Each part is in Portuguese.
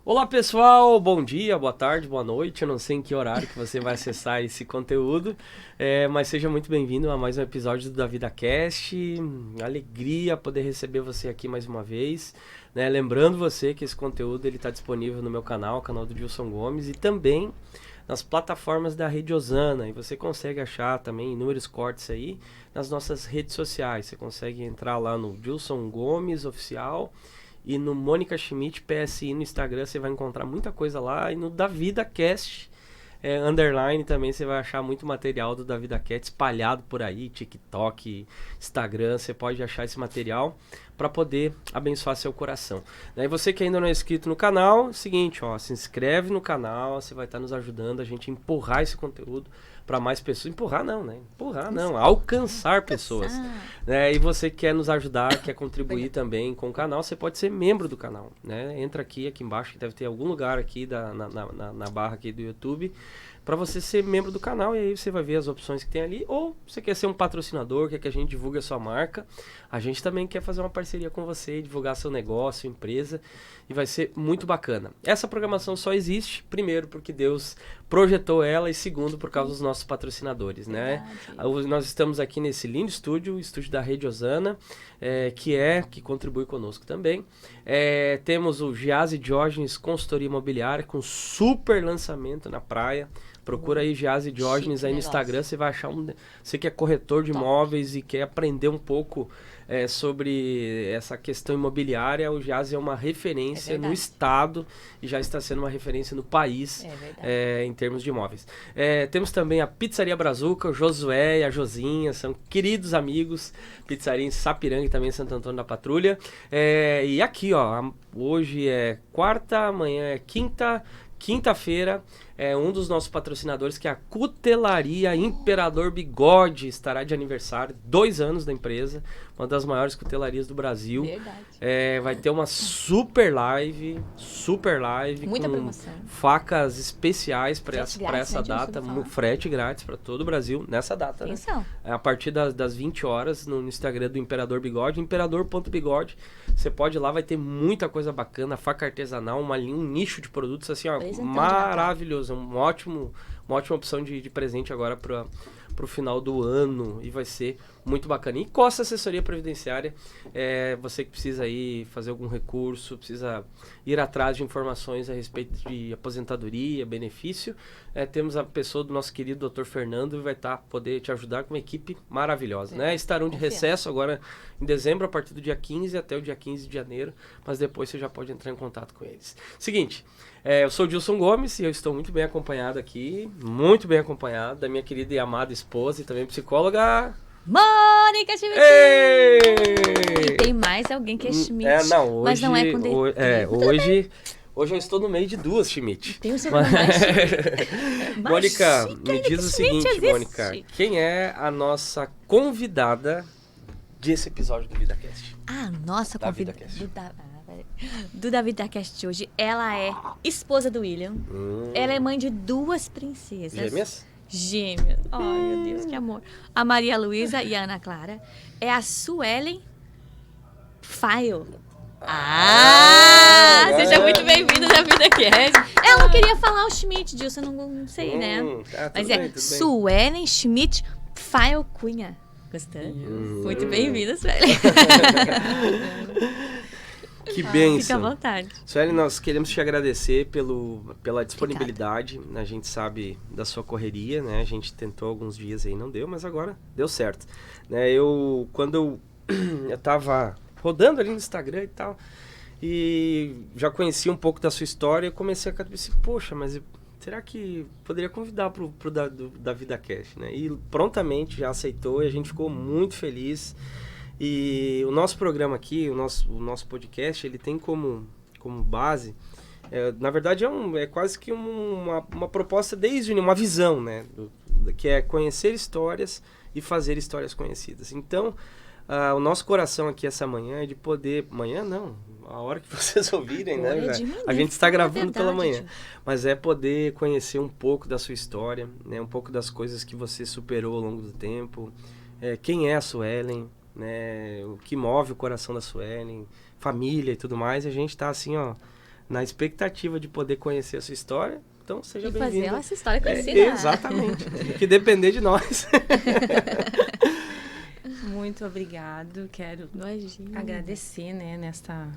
Olá pessoal, bom dia, boa tarde, boa noite, eu não sei em que horário que você vai acessar esse conteúdo, mas seja muito bem-vindo a mais um episódio do DaVidaCast. Alegria poder receber você aqui mais uma vez, né? Lembrando você que esse conteúdo está disponível no meu canal, o canal do Gilson Gomes, e também nas plataformas da Rede Osana, e você consegue achar também inúmeros cortes aí nas nossas redes sociais. Você consegue entrar lá no Gilson Gomes Oficial e no Mônica Schmidt PSI no Instagram, você vai encontrar muita coisa lá. E no DaVidaCast underline também você vai achar muito material do DaVidaCast espalhado por aí, TikTok, Instagram. Você pode achar esse material para poder abençoar seu coração. E você que ainda não é inscrito no canal, é o seguinte, ó, se inscreve no canal, você vai estar nos ajudando a gente a empurrar esse conteúdo para mais pessoas. Empurrar não, alcançar pessoas. Né? E você quer nos ajudar, quer contribuir também com o canal, você pode ser membro do canal. Né? Entra aqui embaixo, que deve ter algum lugar aqui na barra aqui do YouTube, para você ser membro do canal, e aí você vai ver as opções que tem ali. Ou você quer ser um patrocinador, quer que a gente divulgue a sua marca, a gente também quer fazer uma parceria com você, divulgar seu negócio, empresa, e vai ser muito bacana. Essa programação só existe, primeiro, porque Deus projetou ela, e segundo, por causa dos nossos patrocinadores, né? Nós estamos aqui nesse lindo estúdio, o estúdio da Rede Osana, que contribui conosco também. Temos o Giase Diógenes Consultoria Imobiliária, com super lançamento na praia. Procura aí Giase Diógenes aí no Instagram, você vai achar você que é corretor de imóveis e quer aprender um pouco sobre essa questão imobiliária. O Giase é uma referência no estado e já está sendo uma referência no país em termos de imóveis. Temos também a Pizzaria Brazuca, o Josué e a Josinha, são queridos amigos, pizzaria em Sapiranga e também em Santo Antônio da Patrulha. E aqui, ó, hoje é quarta, amanhã é quinta-feira, um dos nossos patrocinadores, que é a Cutelaria Imperador Bigode, estará de aniversário, 2 anos da empresa, uma das maiores cutelarias do Brasil. Verdade. Vai ter uma super live, muita com promoção, facas especiais para essa data, frete grátis para todo o Brasil, nessa data, né? A partir das 20 horas no Instagram do Imperador Bigode, imperador.bigode, você pode ir lá, vai ter muita coisa bacana, faca artesanal, um nicho de produtos assim, ó, maravilhoso, uma ótima opção de presente agora para o final do ano, e vai ser muito bacana. E Costa Assessoria Previdenciária, você que precisa aí fazer algum recurso, precisa ir atrás de informações a respeito de aposentadoria, benefício, temos a pessoa do nosso querido Dr. Fernando, e vai poder te ajudar com uma equipe maravilhosa, né? Estarão de recesso agora em dezembro, a partir do dia 15 até o dia 15 de janeiro, mas depois você já pode entrar em contato com eles. Seguinte, eu sou o Gilson Gomes e eu estou muito bem acompanhado aqui, da minha querida e amada esposa e também psicóloga Mônica Schmidt! E tem mais alguém que é Schmidt, mas não é com hoje eu estou no meio de duas Schmidt. Tem o seu mais Mônica, me diz o seguinte, Mônica, quem é a nossa convidada desse episódio do VidaCast? A nossa convidada do DaVidaCast hoje, ela é esposa do William, ela é mãe de 2 princesas. Gêmeas. Ai, meu Deus, que amor. A Maria Luísa e a Ana Clara. É a Suelen Faio. Seja muito bem-vindo à VidaCast. Ela não queria falar o Schmidt, Gilson, não sei, né? Mas bem, Suelen Schmidt Faio Cunha. Gostou? Muito bem-vinda, Suelen. Que bênção. Fica à vontade. Sueli, nós queremos te agradecer pela disponibilidade. Obrigada. A gente sabe da sua correria, né? A gente tentou alguns dias aí, não deu, mas agora deu certo. Né? Quando eu tava rodando ali no Instagram e tal, e já conhecia um pouco da sua história, eu comecei a pensar, poxa, mas será que poderia convidar pro da VidaCast, né? E prontamente já aceitou e a gente ficou muito feliz. E o nosso programa aqui, o nosso podcast, ele tem como base, na verdade é quase que uma proposta desde uma visão, né? Que é conhecer histórias e fazer histórias conhecidas. Então, o nosso coração aqui essa manhã é de poder... Manhã não, a hora que vocês ouvirem, né? A gente está gravando pela manhã. Mas é poder conhecer um pouco da sua história, né? Um pouco das coisas que você superou ao longo do tempo. Quem é a Suelen, né? O que move o coração da Suelen, família e tudo mais. E a gente está assim, ó, na expectativa de poder conhecer a sua história. Então, seja bem-vindo. E fazer essa história conhecida. Exatamente. Tem que depender de nós. Muito obrigado. Quero agradecer, né, nesta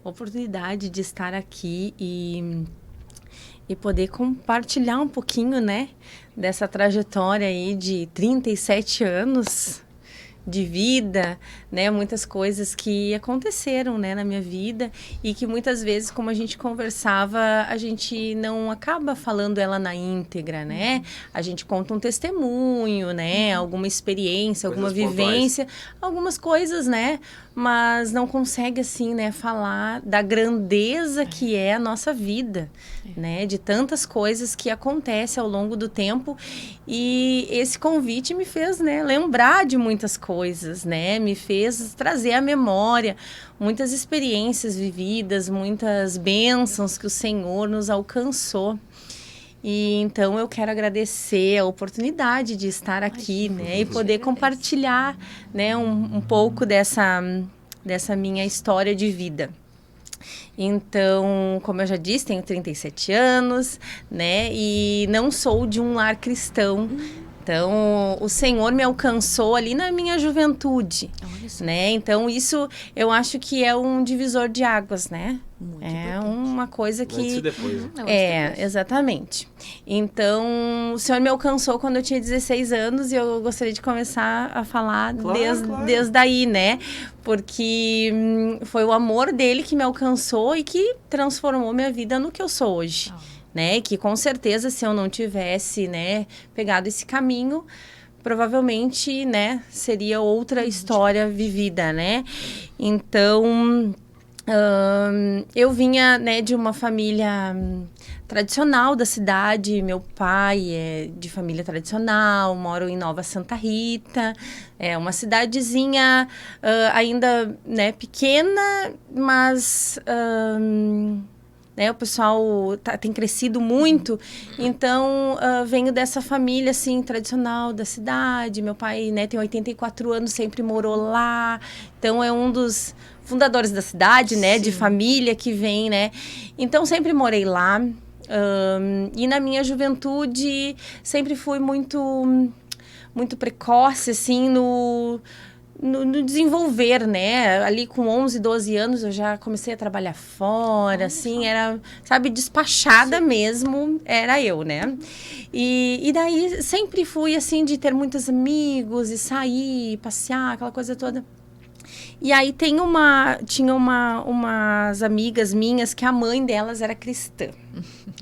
oportunidade de estar aqui e poder compartilhar um pouquinho, né, dessa trajetória aí de 37 anos de vida, né, muitas coisas que aconteceram, né, na minha vida e que muitas vezes, como a gente conversava, a gente não acaba falando ela na íntegra, né? A gente conta um testemunho, né, alguma experiência, alguma vivência, algumas coisas, né, mas não consegue assim, né, falar da grandeza que é a nossa vida, né, de tantas coisas que acontecem ao longo do tempo. E esse convite me fez, né, lembrar de muitas coisas, né, me fez trazer à memória muitas experiências vividas, muitas bênçãos que o Senhor nos alcançou. E então eu quero agradecer a oportunidade de estar aqui, né, e poder compartilhar, né, um pouco dessa minha história de vida. Então, como eu já disse, tenho 37 anos, né, e não sou de um lar cristão. Então, o Senhor me alcançou ali na minha juventude, né? Então, isso eu acho que é um divisor de águas, né? Muito importante. Uma coisa que... Antes e depois. Né? Exatamente. Então, o Senhor me alcançou quando eu tinha 16 anos e eu gostaria de começar a falar desde aí, né? Porque foi o amor dele que me alcançou e que transformou minha vida no que eu sou hoje. Né, que com certeza se eu não tivesse, né, pegado esse caminho, provavelmente, né, seria outra história vivida, né? Então, eu vinha, né, de uma família tradicional da cidade. Meu pai é de família tradicional, moro em Nova Santa Rita, é uma cidadezinha ainda, né, pequena, mas... né, o pessoal tem crescido muito, então venho dessa família assim tradicional da cidade. Meu pai, né, tem 84 anos, sempre morou lá, então é um dos fundadores da cidade, né, de família que vem, né, então sempre morei lá. E na minha juventude sempre fui muito precoce assim no desenvolver, né? Ali com 11, 12 anos eu já comecei a trabalhar fora, assim, era, sabe, despachada mesmo, era eu, né? E daí sempre fui, assim, de ter muitos amigos e sair, passear, aquela coisa toda. E aí tinha umas amigas minhas que a mãe delas era cristã,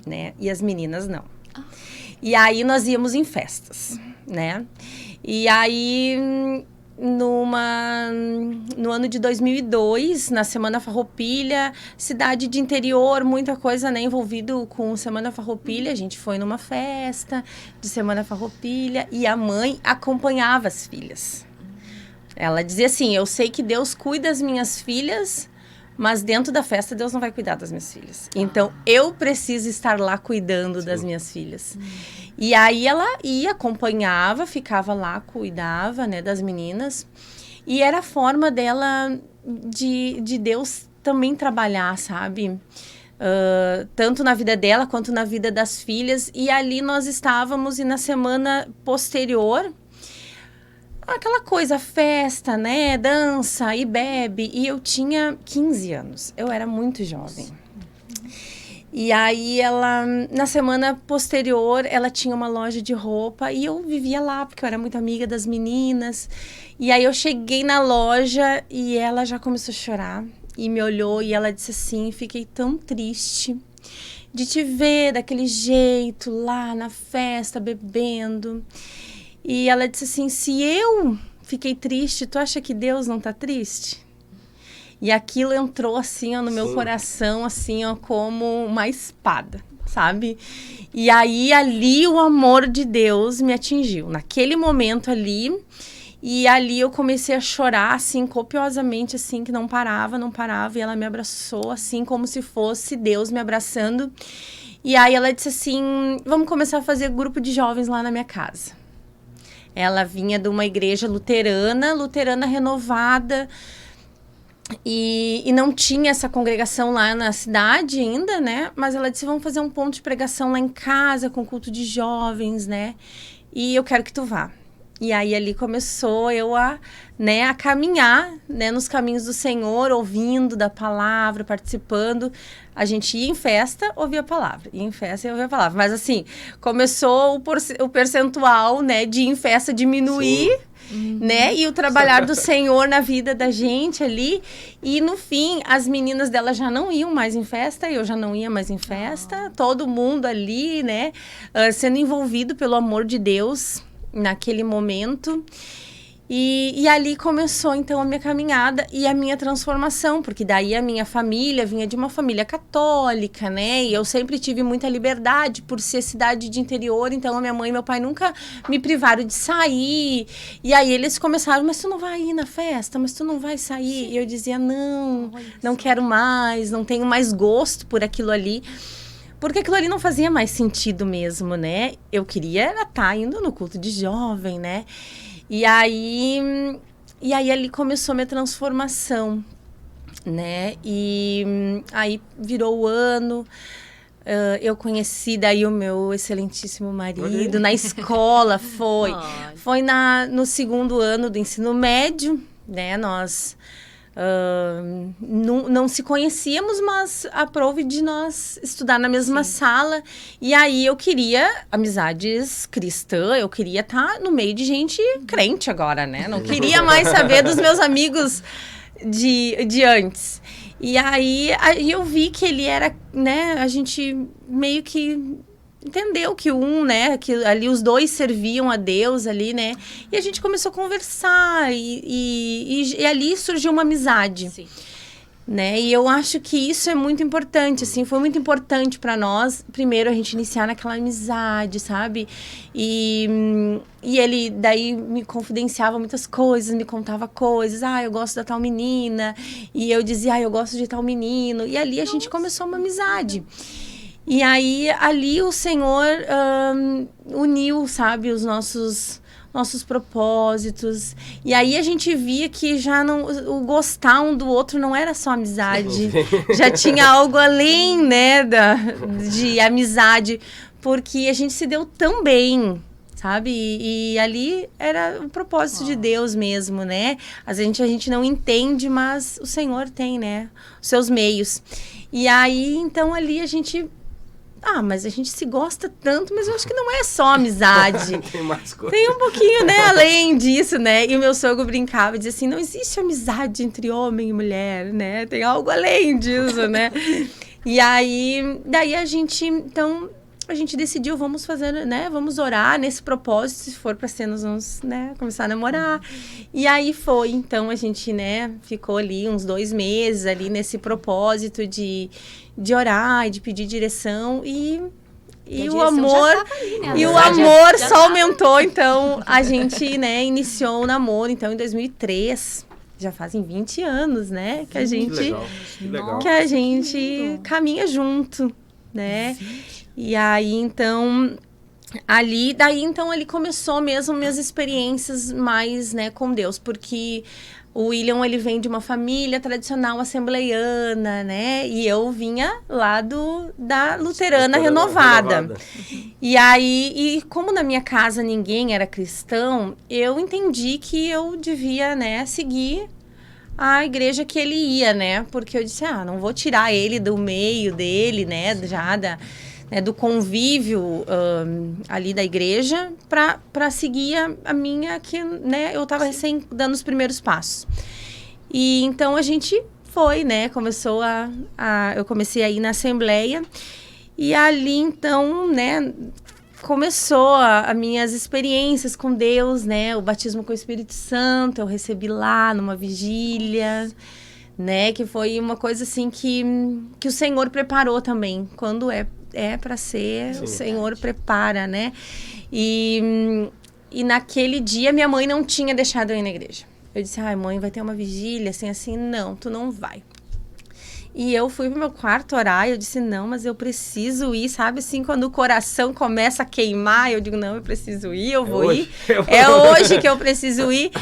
né? E as meninas não. E aí nós íamos em festas, né? E aí... No ano de 2002, na Semana Farroupilha, cidade de interior, muita coisa, né, envolvido com Semana Farroupilha. A gente foi numa festa de Semana Farroupilha e a mãe acompanhava as filhas. Ela dizia assim: eu sei que Deus cuida das minhas filhas, mas dentro da festa Deus não vai cuidar das minhas filhas. Então, eu preciso estar lá cuidando das minhas filhas. E aí ela ia, acompanhava, ficava lá, cuidava, né, das meninas. E era a forma dela de Deus também trabalhar, sabe? Tanto na vida dela quanto na vida das filhas. E ali nós estávamos, e na semana posterior... aquela coisa, festa, né, dança e bebe. E eu tinha 15 anos, eu era muito jovem. E aí ela, na semana posterior, ela tinha uma loja de roupa e eu vivia lá, porque eu era muito amiga das meninas. E aí eu cheguei na loja e ela já começou a chorar e me olhou e ela disse assim: fiquei tão triste. de te ver daquele jeito lá na festa, bebendo. E ela disse assim, se eu fiquei triste, tu acha que Deus não tá triste? E aquilo entrou assim, ó, no meu coração, assim, ó, como uma espada, sabe? E aí, ali, o amor de Deus me atingiu. Naquele momento ali, e ali eu comecei a chorar, assim, copiosamente, assim, que não parava. E ela me abraçou, assim, como se fosse Deus me abraçando. E aí ela disse assim, vamos começar a fazer grupo de jovens lá na minha casa. Ela vinha de uma igreja luterana renovada, e não tinha essa congregação lá na cidade ainda, né? Mas ela disse, vamos fazer um ponto de pregação lá em casa, com culto de jovens, né? E eu quero que tu vá. E aí, ali começou eu a caminhar, né, nos caminhos do Senhor, ouvindo da palavra, participando. A gente ia em festa, ouvia a palavra. Ia em festa e ouvia a palavra. Mas, assim, começou o percentual, né, de ir em festa diminuir, né? E o trabalhar do Senhor na vida da gente ali. E, no fim, as meninas dela já não iam mais em festa, eu já não ia mais em festa. Todo mundo ali, né, sendo envolvido pelo amor de Deus naquele momento. E ali começou, então, a minha caminhada e a minha transformação, porque daí a minha família vinha de uma família católica, né? E eu sempre tive muita liberdade por ser cidade de interior, então a minha mãe e meu pai nunca me privaram de sair. E aí eles começaram, mas tu não vai ir na festa? Mas tu não vai sair? Sim. E eu dizia, não quero mais, não tenho mais gosto por aquilo ali. Porque aquilo ali não fazia mais sentido mesmo, né? Eu queria estar indo no culto de jovem, né? E aí ali começou a minha transformação, né? E aí virou o ano, eu conheci daí o meu excelentíssimo marido na escola, foi no segundo ano do ensino médio, né? Nós não se conhecíamos, mas aprove de nós estudar na mesma sala. E aí eu queria amizades cristãs, eu queria estar no meio de gente crente agora, né? Não queria mais saber dos meus amigos de antes. E aí eu vi que ele era, né? A gente meio que entendeu que que ali os dois serviam a Deus ali, né? E a gente começou a conversar e ali surgiu uma amizade. Sim. Né? E eu acho que isso é muito importante, assim, foi muito importante para nós, primeiro a gente iniciar naquela amizade, sabe? E ele daí me confidenciava muitas coisas, me contava coisas, eu gosto da tal menina, e eu dizia, eu gosto de tal menino, e ali a gente começou uma amizade. E aí, ali o Senhor uniu, sabe, os nossos propósitos. E aí a gente via que já o gostar um do outro não era só amizade. Já tinha algo além, né, de amizade. Porque a gente se deu tão bem, sabe? E ali era o propósito de Deus mesmo, né? A gente não entende, mas o Senhor tem, né, os seus meios. E aí, então, ali a gente... mas a gente se gosta tanto, mas eu acho que não é só amizade. Tem mais coisa. Tem um pouquinho, né, além disso, né? E o meu sogro brincava e dizia assim, não existe amizade entre homem e mulher, né? Tem algo além disso, né? E aí, daí a gente decidiu, vamos fazer, né? Vamos orar nesse propósito, se for para ser, nós vamos, né, começar a namorar. E aí foi, então a gente, né, ficou ali uns 2 meses ali nesse propósito de orar e de pedir direção e o amor ali, né? E o amor só aumentou, então a gente, né, iniciou o namoro, então em 2003. Já fazem 20 anos, né, que a gente que a gente caminha junto, né? E aí, então, ali começou mesmo minhas experiências mais, né, com Deus, porque o William, ele vem de uma família tradicional assembleiana, né, e eu vinha lá da luterana renovada. E aí, como na minha casa ninguém era cristão, eu entendi que eu devia, né, seguir a igreja que ele ia, né, porque eu disse, não vou tirar ele do meio dele, né, já do convívio ali da igreja para seguir a minha, que, né, eu estava recém dando os primeiros passos. E então a gente foi, né, eu comecei a ir na assembleia E ali, então, né, começou as minhas experiências com Deus, né? O batismo com o Espírito Santo, eu recebi lá numa vigília, né? Que foi uma coisa assim que o Senhor preparou também. Quando é para ser, sim, o Senhor prepara, né? E naquele dia, minha mãe não tinha deixado eu ir na igreja. Eu disse, mãe, vai ter uma vigília, assim, não, tu não vai. E eu fui pro meu quarto orar, e eu disse, não, mas eu preciso ir, sabe? Assim, quando o coração começa a queimar, eu digo, não, eu preciso ir, eu vou ir. É hoje que eu preciso ir.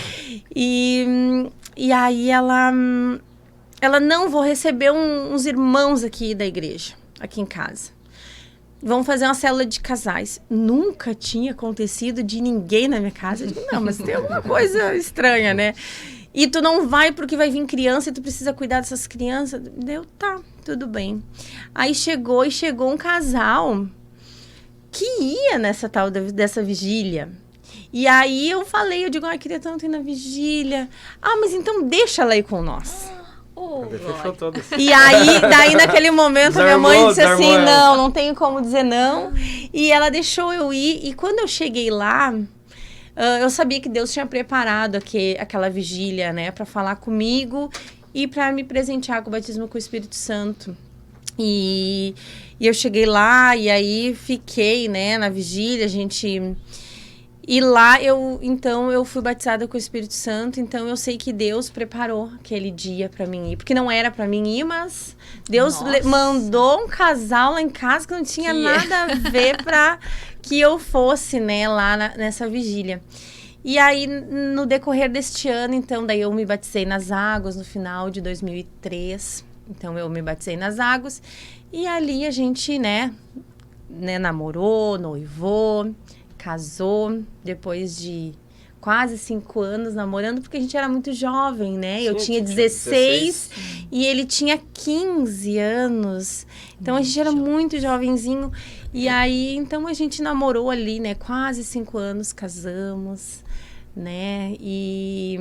E aí ela, não, vou receber uns irmãos aqui da igreja, aqui em casa. Vamos fazer uma célula de casais. Nunca tinha acontecido de ninguém na minha casa. Eu digo, não, mas tem alguma coisa estranha, né? E tu não vai porque vai vir criança e tu precisa cuidar dessas crianças. Deu, tá, tudo bem. Aí chegou um casal que ia nessa tal dessa vigília. E aí eu digo, queria tanto ir na vigília. Mas então deixa ela ir com nós. E aí, daí naquele momento, minha mãe disse assim, não tenho como dizer não. E ela deixou eu ir. E quando eu cheguei lá, eu sabia que Deus tinha preparado aquela vigília, né, para falar comigo e para me presentear com o batismo com o Espírito Santo. E eu cheguei lá e aí fiquei, né, na vigília, E lá, eu fui batizada com o Espírito Santo, então eu sei que Deus preparou aquele dia para mim ir. Porque não era para mim ir, mas Deus mandou um casal lá em casa que não tinha nada a ver para que eu fosse, né, lá nessa vigília. E aí, no decorrer deste ano, então, daí eu me batizei nas águas no final de 2003. Então, eu me batizei nas águas. E ali a gente, né namorou, noivou, casou, depois de quase 5 anos namorando, porque a gente era muito jovem, né? Eu tinha 16 e ele tinha 15 anos. Então, a gente era muito jovenzinho. E aí, então, a gente namorou ali, né? Quase 5 anos, casamos, né? E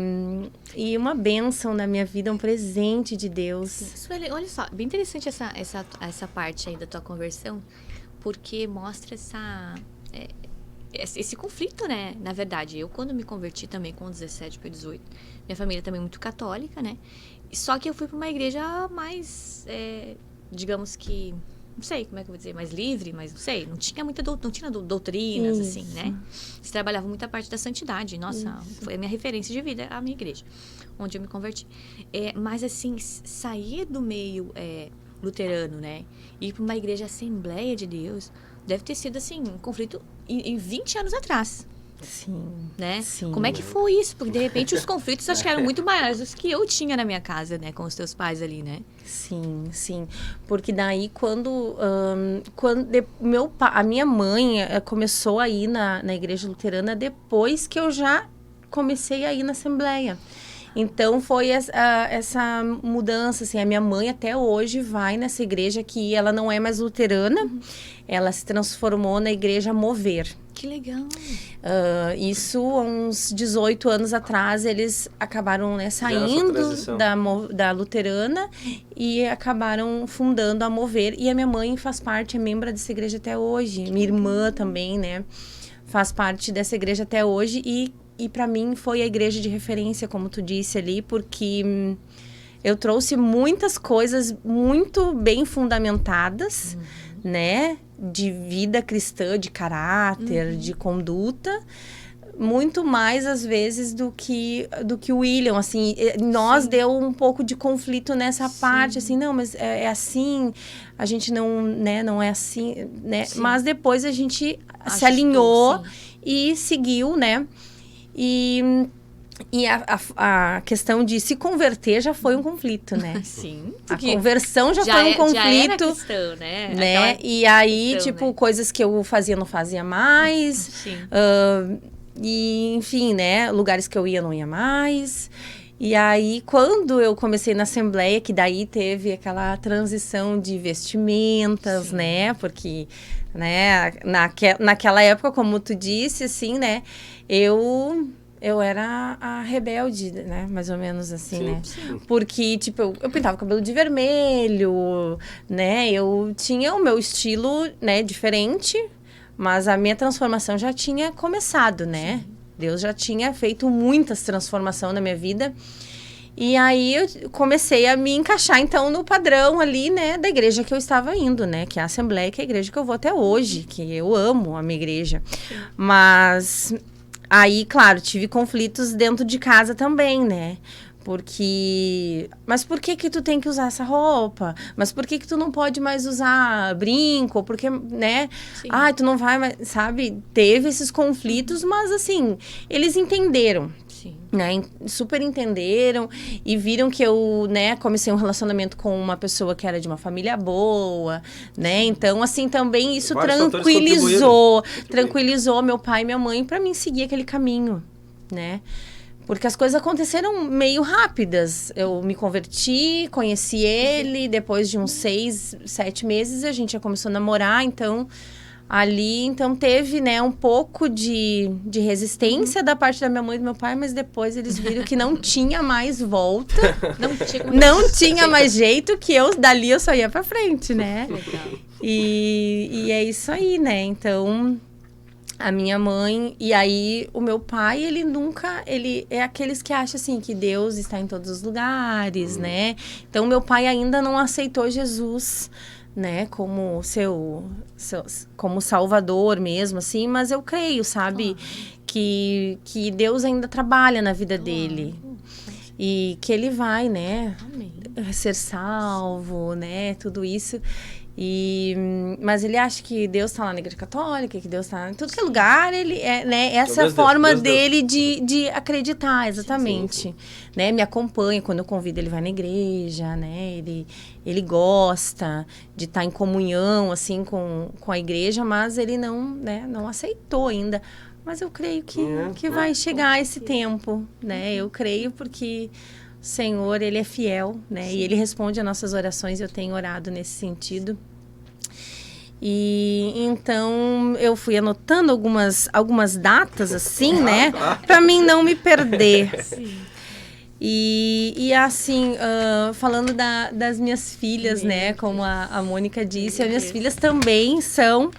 uma bênção na minha vida, um presente de Deus. Sueli, olha só, bem interessante essa parte aí da tua conversão, porque mostra esse conflito, né? Na verdade, eu quando me converti também com 17 para 18, minha família também muito católica, né? Só que eu fui para uma igreja mais, digamos que, não sei como é que eu vou dizer, mais livre, mas não sei, não tinha doutrinas, assim, né? Se trabalhava muita parte da santidade. Nossa, foi a minha referência de vida, a minha igreja, onde eu me converti. Mas, assim, sair do meio luterano, né? Ir para uma igreja Assembleia de Deus, deve ter sido, assim, um conflito em 20 anos atrás. Sim. Né? Sim. Como é que foi isso? Porque, de repente, os conflitos acho que eram muito maiores do que eu tinha na minha casa, né? Com os teus pais ali, né? Sim, sim. Porque daí, a minha mãe começou a ir na igreja luterana depois que eu já comecei a ir na Assembleia. Então, foi essa mudança, assim, a minha mãe até hoje vai nessa igreja que ela não é mais luterana, ela se transformou na igreja Mover. Que legal! Isso, há uns 18 anos atrás, eles acabaram, né, saindo da luterana e acabaram fundando a Mover. E a minha mãe faz parte, é membro dessa igreja até hoje. Minha irmã também, né, faz parte dessa igreja até hoje. E para mim foi a igreja de referência, como tu disse ali, porque eu trouxe muitas coisas muito bem fundamentadas, né? De vida cristã, de caráter, de conduta, muito mais às vezes do que o William, assim, deu um pouco de conflito nessa parte, assim, não, mas é assim, a gente não, né, não é assim, né, mas depois a gente se alinhou e seguiu, né, e a questão de se converter já foi um conflito, né? Sim. A conversão já foi um conflito. Já era cristão, né? E aí, questão, tipo, né? Coisas que eu fazia, não fazia mais. Sim. E, enfim, né? Lugares que eu ia, não ia mais. E aí, quando eu comecei na Assembleia, que daí teve aquela transição de vestimentas, né? Porque, né, naquela época, como tu disse, assim, né? Eu eu era a rebelde, né? Mais ou menos assim, Sim, né? sim. Porque, tipo, eu pintava o cabelo de vermelho, né? Eu tinha o meu estilo, né, diferente, mas a minha transformação já tinha começado, né? Sim. Deus já tinha feito muitas transformações na minha vida. E aí eu comecei a me encaixar, então, no padrão ali, né, da igreja que eu estava indo, né? Que é a Assembleia, que é a igreja que eu vou até hoje, que eu amo a minha igreja. Mas aí, claro, tive conflitos dentro de casa também, né? Porque... Mas por que tu tem que usar essa roupa? Mas por que tu não pode mais usar brinco? Porque, né? Sim. Ah, tu não vai mais... Sabe? Teve esses conflitos, mas, assim, eles entenderam. Né, super entenderam e viram que eu, né, comecei um relacionamento com uma pessoa que era de uma família boa, né, então assim também isso tranquilizou meu pai e minha mãe para mim seguir aquele caminho, né, porque as coisas aconteceram meio rápidas. Eu me converti, conheci ele, depois de uns 6, 7 meses a gente já começou a namorar, então ali, então, teve, né, um pouco de resistência da parte da minha mãe e do meu pai, mas depois eles viram que não tinha mais volta. Não tinha mais jeito, que dali eu só ia pra frente, né? Legal. E é isso aí, né? Então, a minha mãe... E aí, o meu pai, ele é aqueles que acham, assim, que Deus está em todos os lugares, né? Então, meu pai ainda não aceitou Jesus, né, como como salvador mesmo, assim, mas eu creio, sabe, que Deus ainda trabalha na vida dele e que ele vai, né, ser salvo, né, tudo isso. Mas ele acha que Deus está lá na igreja católica, que Deus está em todo que lugar, ele é, né, essa é a forma dele de acreditar, exatamente. Sim. Né, me acompanha, quando eu convido ele vai na igreja, né, ele gosta de estar em comunhão, assim, com a igreja, mas ele não aceitou ainda. Mas eu creio que vai chegar esse tempo, né, eu creio porque o Senhor, ele é fiel, né? Sim. E ele responde às nossas orações. Eu tenho orado nesse sentido. E então eu fui anotando algumas datas assim, né? Para mim não me perder. Sim. E assim, falando das minhas filhas, né? Como a Mônica disse, as minhas filhas também são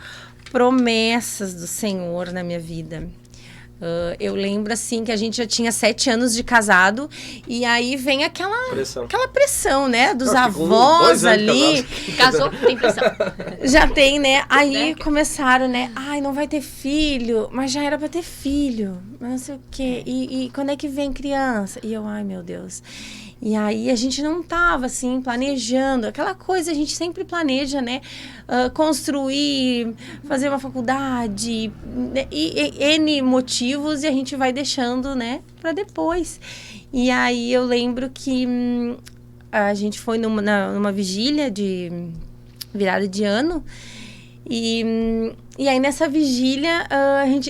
promessas do Senhor na minha vida. Eu lembro, assim, que a gente já tinha 7 anos de casado e aí vem aquela pressão, né? Dos avós ali. Casou, tem pressão. Já tem, né? Aí começaram, né? Ai, não vai ter filho, mas já era pra ter filho. Mas não sei o quê. E quando é que vem criança? E eu, ai, meu Deus. E aí a gente não tava, assim, planejando. Aquela coisa, a gente sempre planeja, né? Construir, fazer uma faculdade, né? E N motivos, e a gente vai deixando, né? Pra depois. E aí eu lembro que a gente foi numa vigília de virada de ano. E aí, nessa vigília,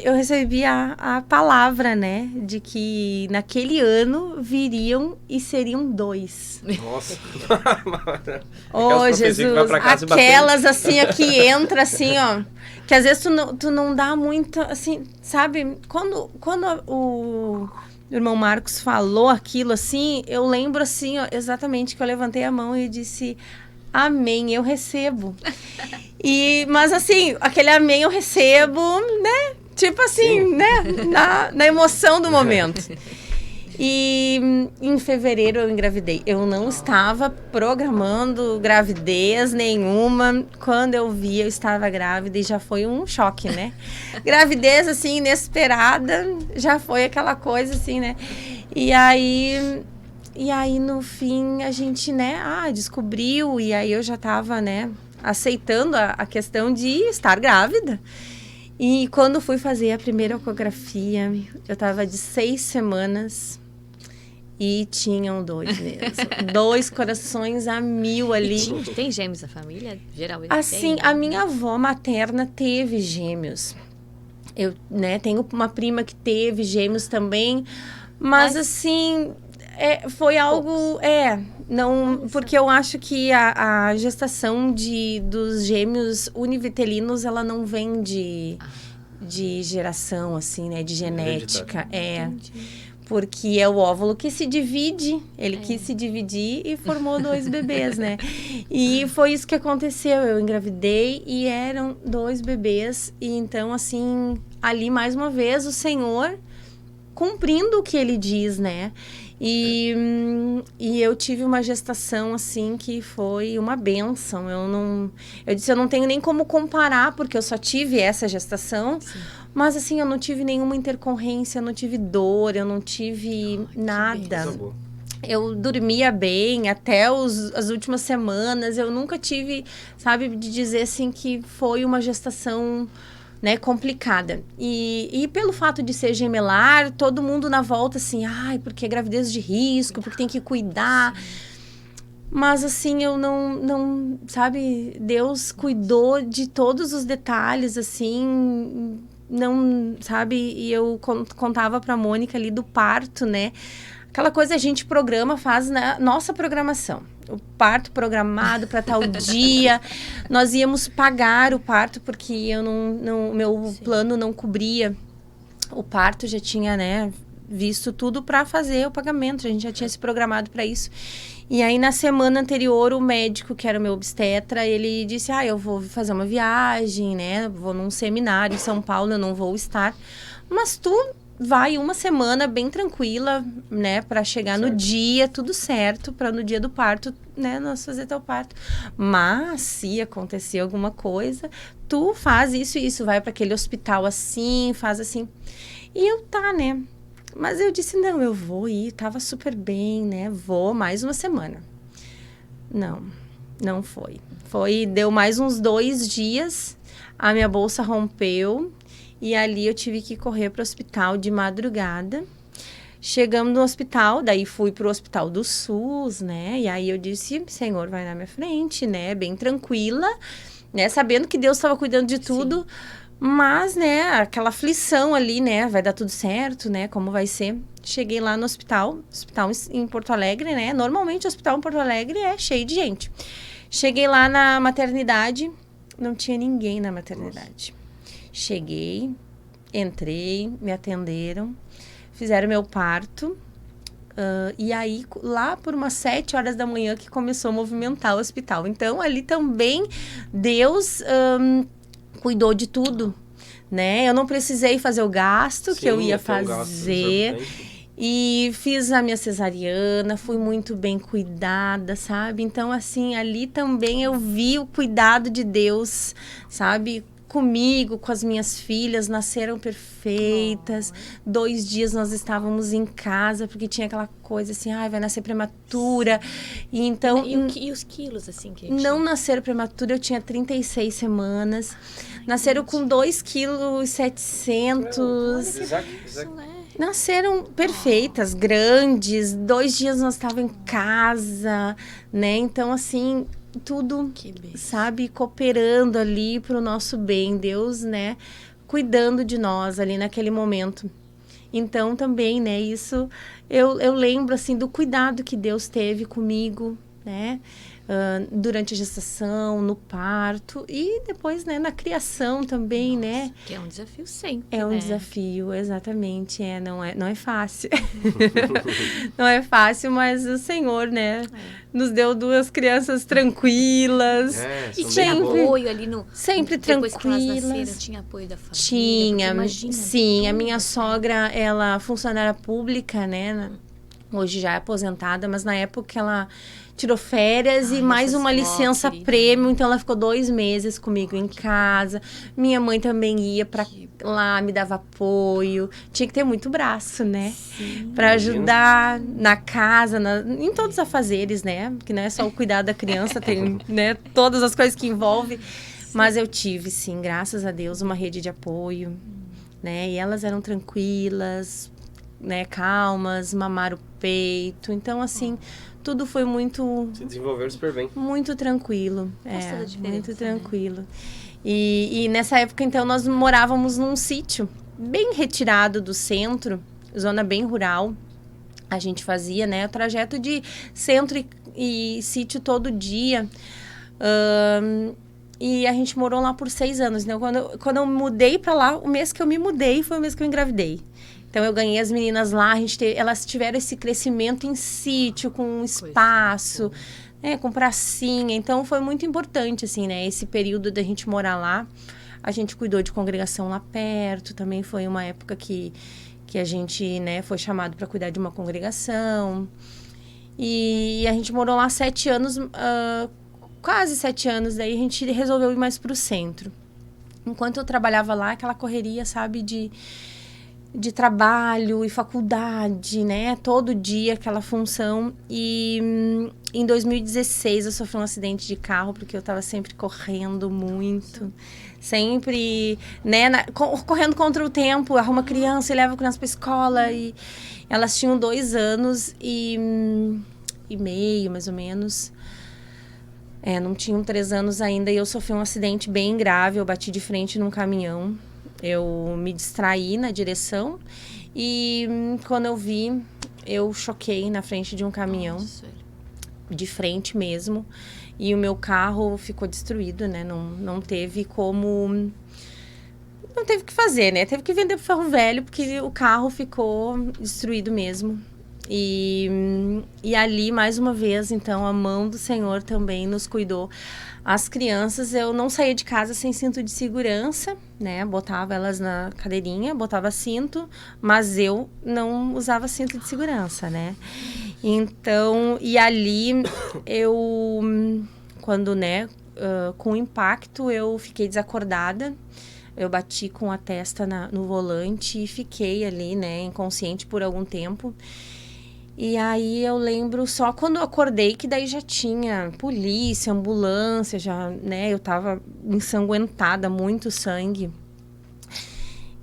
eu recebi a palavra, né? De que naquele ano viriam e seriam 2. Nossa! Ô, Jesus! Aquelas, assim, que entra, assim, ó. Que às vezes tu não dá muito, assim, sabe? Quando o irmão Marcos falou aquilo, assim, eu lembro, assim, ó, exatamente que eu levantei a mão e disse... Amém, eu recebo. Mas assim, aquele amém eu recebo, né? Tipo assim, sim, né? Na emoção do momento. E em fevereiro eu engravidei. Eu não estava programando gravidez nenhuma. Quando eu vi, eu estava grávida e já foi um choque, né? Gravidez, assim, inesperada. Já foi aquela coisa, assim, né? E aí, no fim, a gente, né, descobriu. E aí eu já estava, né, aceitando a questão de estar grávida. E quando fui fazer a primeira ecografia, eu estava de 6 semanas e tinham 2 mesmo. 2 corações a 1000 ali. E tem gêmeos na família? Geralmente assim, tem. A minha avó materna teve gêmeos. Eu, né, tenho uma prima que teve gêmeos também. Mas assim... foi algo... não, porque eu acho que a gestação dos gêmeos univitelinos, ela não vem de geração, assim, né? De genética. Porque é o óvulo que se divide, ele quis se dividir e formou 2 bebês, né? E foi isso que aconteceu, eu engravidei e eram 2 bebês. E então, assim, ali mais uma vez o Senhor cumprindo o que ele diz, né? E eu tive uma gestação, assim, que foi uma bênção. Eu disse, eu não tenho nem como comparar, porque eu só tive essa gestação. Sim. Mas, assim, eu não tive nenhuma intercorrência, eu não tive dor, eu não tive nada. Eu dormia bem até as últimas semanas. Eu nunca tive, sabe, de dizer, assim, que foi uma gestação, né, complicada. E pelo fato de ser gemelar, todo mundo na volta, assim, porque é gravidez de risco, porque tem que cuidar. Sim. Mas, assim, eu não, sabe, Deus cuidou de todos os detalhes, assim, não, sabe, e eu contava pra Mônica ali do parto, né, aquela coisa a gente faz na nossa programação, o parto programado para tal dia, nós íamos pagar o parto, porque o meu plano não cobria o parto, já tinha, né, visto tudo para fazer o pagamento, a gente já tinha se programado para isso. E aí, na semana anterior, o médico, que era o meu obstetra, ele disse, eu vou fazer uma viagem, né? Vou num seminário em São Paulo, eu não vou estar. Mas tu vai uma semana bem tranquila, né? Para chegar no dia, tudo certo, para no dia do parto, né? Nós fazer teu parto. Mas, se acontecer alguma coisa, tu faz isso e isso. Vai para aquele hospital assim, faz assim. E eu, né? Mas eu disse, não, eu vou ir, tava super bem, né? Vou mais uma semana. Não foi. Deu mais uns 2 dias, a minha bolsa rompeu e ali eu tive que correr para o hospital de madrugada. Chegamos no hospital, daí fui pro hospital do SUS, né? E aí eu disse, Senhor, vai na minha frente, né? Bem tranquila, né? Sabendo que Deus estava cuidando de tudo. Sim. Mas, né, aquela aflição ali, né, vai dar tudo certo, né, como vai ser. Cheguei lá no hospital em Porto Alegre, né, normalmente o hospital em Porto Alegre é cheio de gente. Cheguei lá na maternidade, não tinha ninguém na maternidade. Cheguei, entrei, me atenderam, fizeram meu parto. E aí, lá por umas 7 horas da manhã que começou a movimentar o hospital. Então, ali também, Deus... cuidou de tudo, né? Eu não precisei fazer o gasto que eu ia fazer. E fiz a minha cesariana, fui muito bem cuidada, sabe? Então, assim, ali também eu vi o cuidado de Deus, sabe? Comigo, com as minhas filhas, nasceram perfeitas. 2 dias nós estávamos em casa, porque tinha aquela coisa assim, vai nascer prematura. E então... E os quilos, assim, que não nasceram prematura, eu tinha 36 semanas. Nasceram com 2,7 kg. Nasceram perfeitas, grandes. 2 dias nós estávamos em casa, né? Então, assim... tudo, sabe, cooperando ali pro nosso bem, Deus, né, cuidando de nós ali naquele momento. Então, também, né, isso, eu lembro, assim, do cuidado que Deus teve comigo, né, durante a gestação, no parto e depois, né, na criação também, né. Que é um desafio sempre, É um desafio, exatamente, não é fácil. Não é fácil, mas o Senhor, né, nos deu 2 crianças tranquilas. E tinha apoio ali no... Sempre depois tranquilas. Que elas nasceram, tinha apoio da família? Tinha, imagina, sim. A minha sogra, ela funcionária pública, né, hoje já é aposentada, mas na época ela tirou férias e mais uma licença prêmio, então ela ficou 2 meses comigo em casa. Minha mãe também ia pra lá, me dava apoio. Tinha que ter muito braço, né? Pra ajudar na casa, em todos os afazeres, né? Porque não é só o cuidar da criança, tem, né, todas as coisas que envolve. Mas eu tive, sim, graças a Deus, uma rede de apoio, né? E elas eram tranquilas, né, calmas, mamaram o peito. Então, assim, tudo foi muito... se desenvolveu super bem. Muito tranquilo. Muito tranquilo. Né? E nessa época, então, nós morávamos num sítio bem retirado do centro, zona bem rural. A gente fazia, né, o trajeto de centro e sítio todo dia. E a gente morou lá por 6 anos, né? Quando eu mudei pra lá, o mês que eu me mudei foi o mês que eu engravidei. Então, eu ganhei as meninas lá, elas tiveram esse crescimento em sítio, com espaço, né, com pracinha. Então, foi muito importante, assim, né? Esse período da gente morar lá. A gente cuidou de congregação lá perto. Também foi uma época que a gente, né, foi chamado para cuidar de uma congregação. E a gente morou lá 7 anos, quase 7 anos. Daí, a gente resolveu ir mais para o centro. Enquanto eu trabalhava lá, aquela correria, sabe, de trabalho e faculdade, né? Todo dia aquela função. E em 2016 eu sofri um acidente de carro, porque eu estava sempre correndo muito. Sempre, né? Correndo contra o tempo. Arruma criança e leva a criança para escola. E elas tinham 2 anos e meio, mais ou menos. Não tinham 3 anos ainda. E eu sofri um acidente bem grave. Eu bati de frente num caminhão. Eu me distraí na direção e quando eu vi, eu choquei na frente de um caminhão. Nossa. De frente mesmo. E o meu carro ficou destruído, né? Não teve como... Não teve o que fazer, né? Teve que vender pro ferro velho, porque o carro ficou destruído mesmo. E ali, mais uma vez, então, a mão do Senhor também nos cuidou. As crianças, eu não saía de casa sem cinto de segurança, né? Botava elas na cadeirinha, botava cinto, mas eu não usava cinto de segurança, né? Então, e ali, quando, né, com o impacto, eu fiquei desacordada. Eu bati com a testa no volante e fiquei ali, né, inconsciente por algum tempo. E aí eu lembro só quando eu acordei que daí já tinha polícia, ambulância, já, né? Eu tava ensanguentada, muito sangue.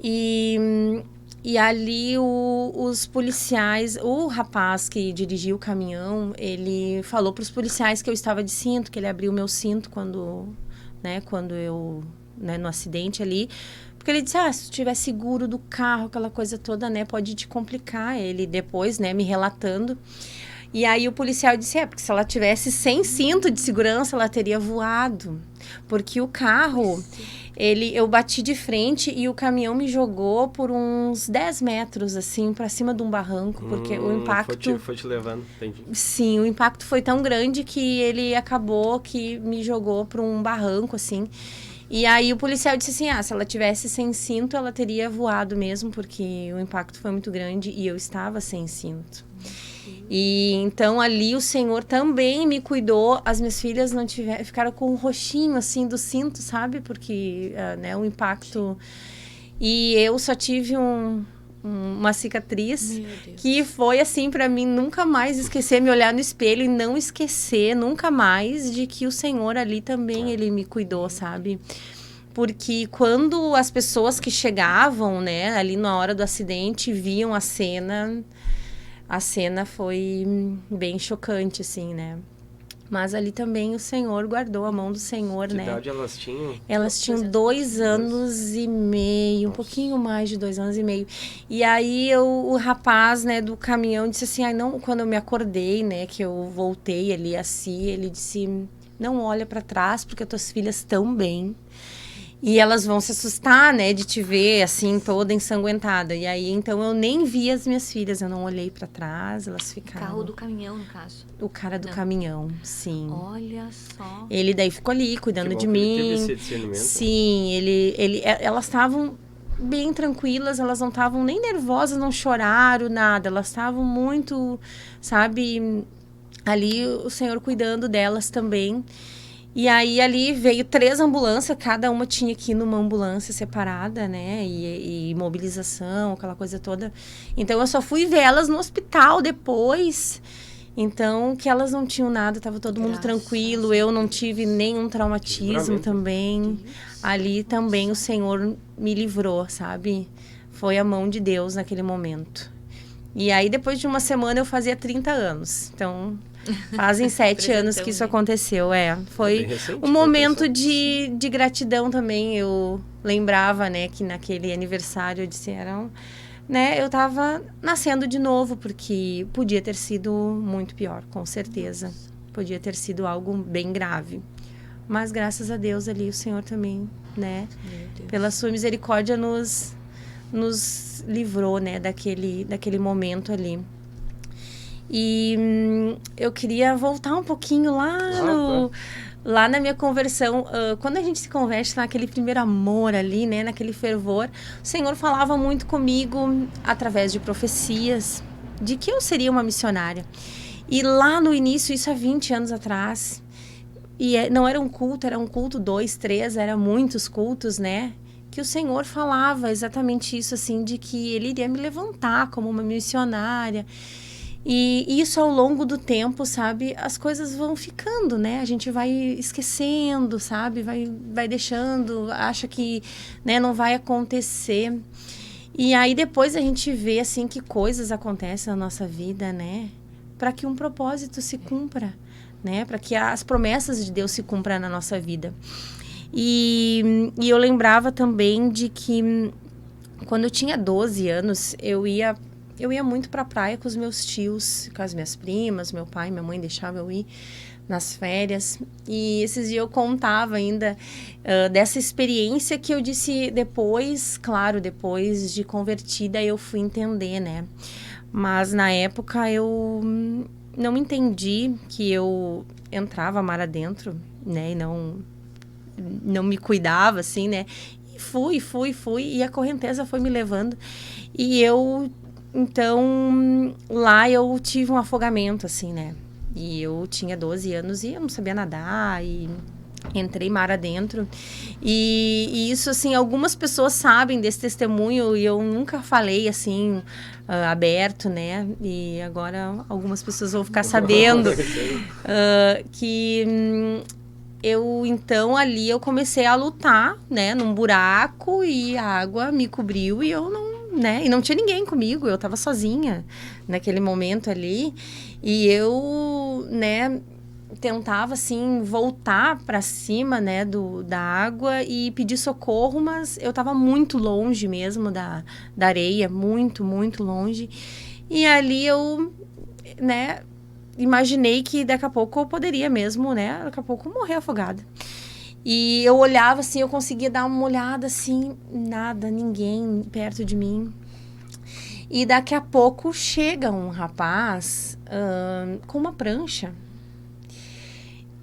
E ali os policiais, o rapaz que dirigia o caminhão, ele falou para os policiais que eu estava de cinto, que ele abriu o meu cinto quando eu, né, no acidente ali. Porque ele disse, se tu tiver seguro do carro, aquela coisa toda, né, pode te complicar. Ele depois, né, me relatando. E aí o policial disse, porque se ela tivesse sem cinto de segurança, ela teria voado. Porque o carro, eu bati de frente e o caminhão me jogou por uns 10 metros, assim, para cima de um barranco. Porque o impacto... Foi te levando, entendi. Sim, o impacto foi tão grande que ele acabou que me jogou para um barranco, assim. E aí o policial disse assim, se ela tivesse sem cinto, ela teria voado mesmo, porque o impacto foi muito grande e eu estava sem cinto. E então ali o Senhor também me cuidou, as minhas filhas ficaram com um roxinho assim do cinto, sabe? Porque, né, o impacto... E eu só tive uma cicatriz que foi assim para mim nunca mais esquecer, me olhar no espelho e não esquecer nunca mais de que o Senhor ali também ele me cuidou, sabe? Porque quando as pessoas que chegavam, né, ali na hora do acidente viam a cena foi bem chocante, assim, né? Mas ali também o Senhor guardou, a mão do Senhor, né? Que idade elas tinham? Elas tinham 2 anos e meio, um pouquinho mais de 2 anos e meio. E aí o rapaz, né, do caminhão disse assim, não, quando eu me acordei, né, que eu voltei ali assim, ele disse, não olha para trás porque as tuas filhas estão bem. E elas vão se assustar, né, de te ver, assim, toda ensanguentada. E aí, então, eu nem vi as minhas filhas, eu não olhei pra trás, elas ficaram... O carro do caminhão, no caso? O cara do caminhão, sim. Olha só. Ele daí ficou ali, cuidando de mim. Ele teve esse discernimento. Sim, elas estavam bem tranquilas, elas não estavam nem nervosas, não choraram, nada. Elas estavam muito, sabe, ali o Senhor cuidando delas também. E aí, ali veio 3 ambulâncias, cada uma tinha que ir numa ambulância separada, né? E mobilização, aquela coisa toda. Então, eu só fui ver elas no hospital depois. Então, que elas não tinham nada, estava todo mundo tranquilo. Eu não tive nenhum traumatismo também. Ali também o Senhor me livrou, sabe? Foi a mão de Deus naquele momento. E aí, depois de uma semana, eu fazia 30 anos. Então... Fazem 7 anos que isso aconteceu, Foi um momento de gratidão também. Eu lembrava, né, que naquele aniversário eu disse, né, eu tava nascendo de novo, porque podia ter sido muito pior, com certeza. Podia ter sido algo bem grave. Mas graças a Deus ali o Senhor também, né? Pela sua misericórdia nos livrou, né? Daquele momento ali. E eu queria voltar um pouquinho lá na minha conversão. Quando a gente se converte naquele primeiro amor ali, né? Naquele fervor, o Senhor falava muito comigo através de profecias de que eu seria uma missionária. E lá no início, isso há 20 anos atrás, e não era um culto 2, 3, eram muitos cultos, né? Que o Senhor falava exatamente isso, assim, de que Ele iria me levantar como uma missionária. E isso ao longo do tempo, sabe? As coisas vão ficando, né? A gente vai esquecendo, sabe? Vai deixando, acha que, né, não vai acontecer. E aí depois a gente vê, assim, que coisas acontecem na nossa vida, né? Para que um propósito se cumpra, né? Para que as promessas de Deus se cumpram na nossa vida. E eu lembrava também de que quando eu tinha 12 anos, eu ia muito para a praia com os meus tios, com as minhas primas, meu pai e minha mãe deixavam eu ir nas férias. E esses dias eu contava ainda dessa experiência que eu disse depois, claro, depois de convertida eu fui entender, né? Mas na época eu não entendi que eu entrava mar adentro, né? E não me cuidava, assim, né? E fui. E a correnteza foi me levando. E então, lá eu tive um afogamento, assim, né? E eu tinha 12 anos e eu não sabia nadar e entrei mar adentro. E isso, assim, algumas pessoas sabem desse testemunho e eu nunca falei, assim, aberto, né? E agora algumas pessoas vão ficar sabendo que então, ali eu comecei a lutar, né? Num buraco e a água me cobriu e eu não, né? E não tinha ninguém comigo, eu tava sozinha naquele momento ali. E eu, né, tentava, assim, voltar para cima, né, da água e pedir socorro, mas eu tava muito longe mesmo da areia, muito, muito longe. E ali eu, né, imaginei que daqui a pouco eu poderia mesmo, né, daqui a pouco morrer afogada. E eu olhava, assim, eu conseguia dar uma olhada, assim, nada, ninguém perto de mim. E daqui a pouco chega um rapaz com uma prancha.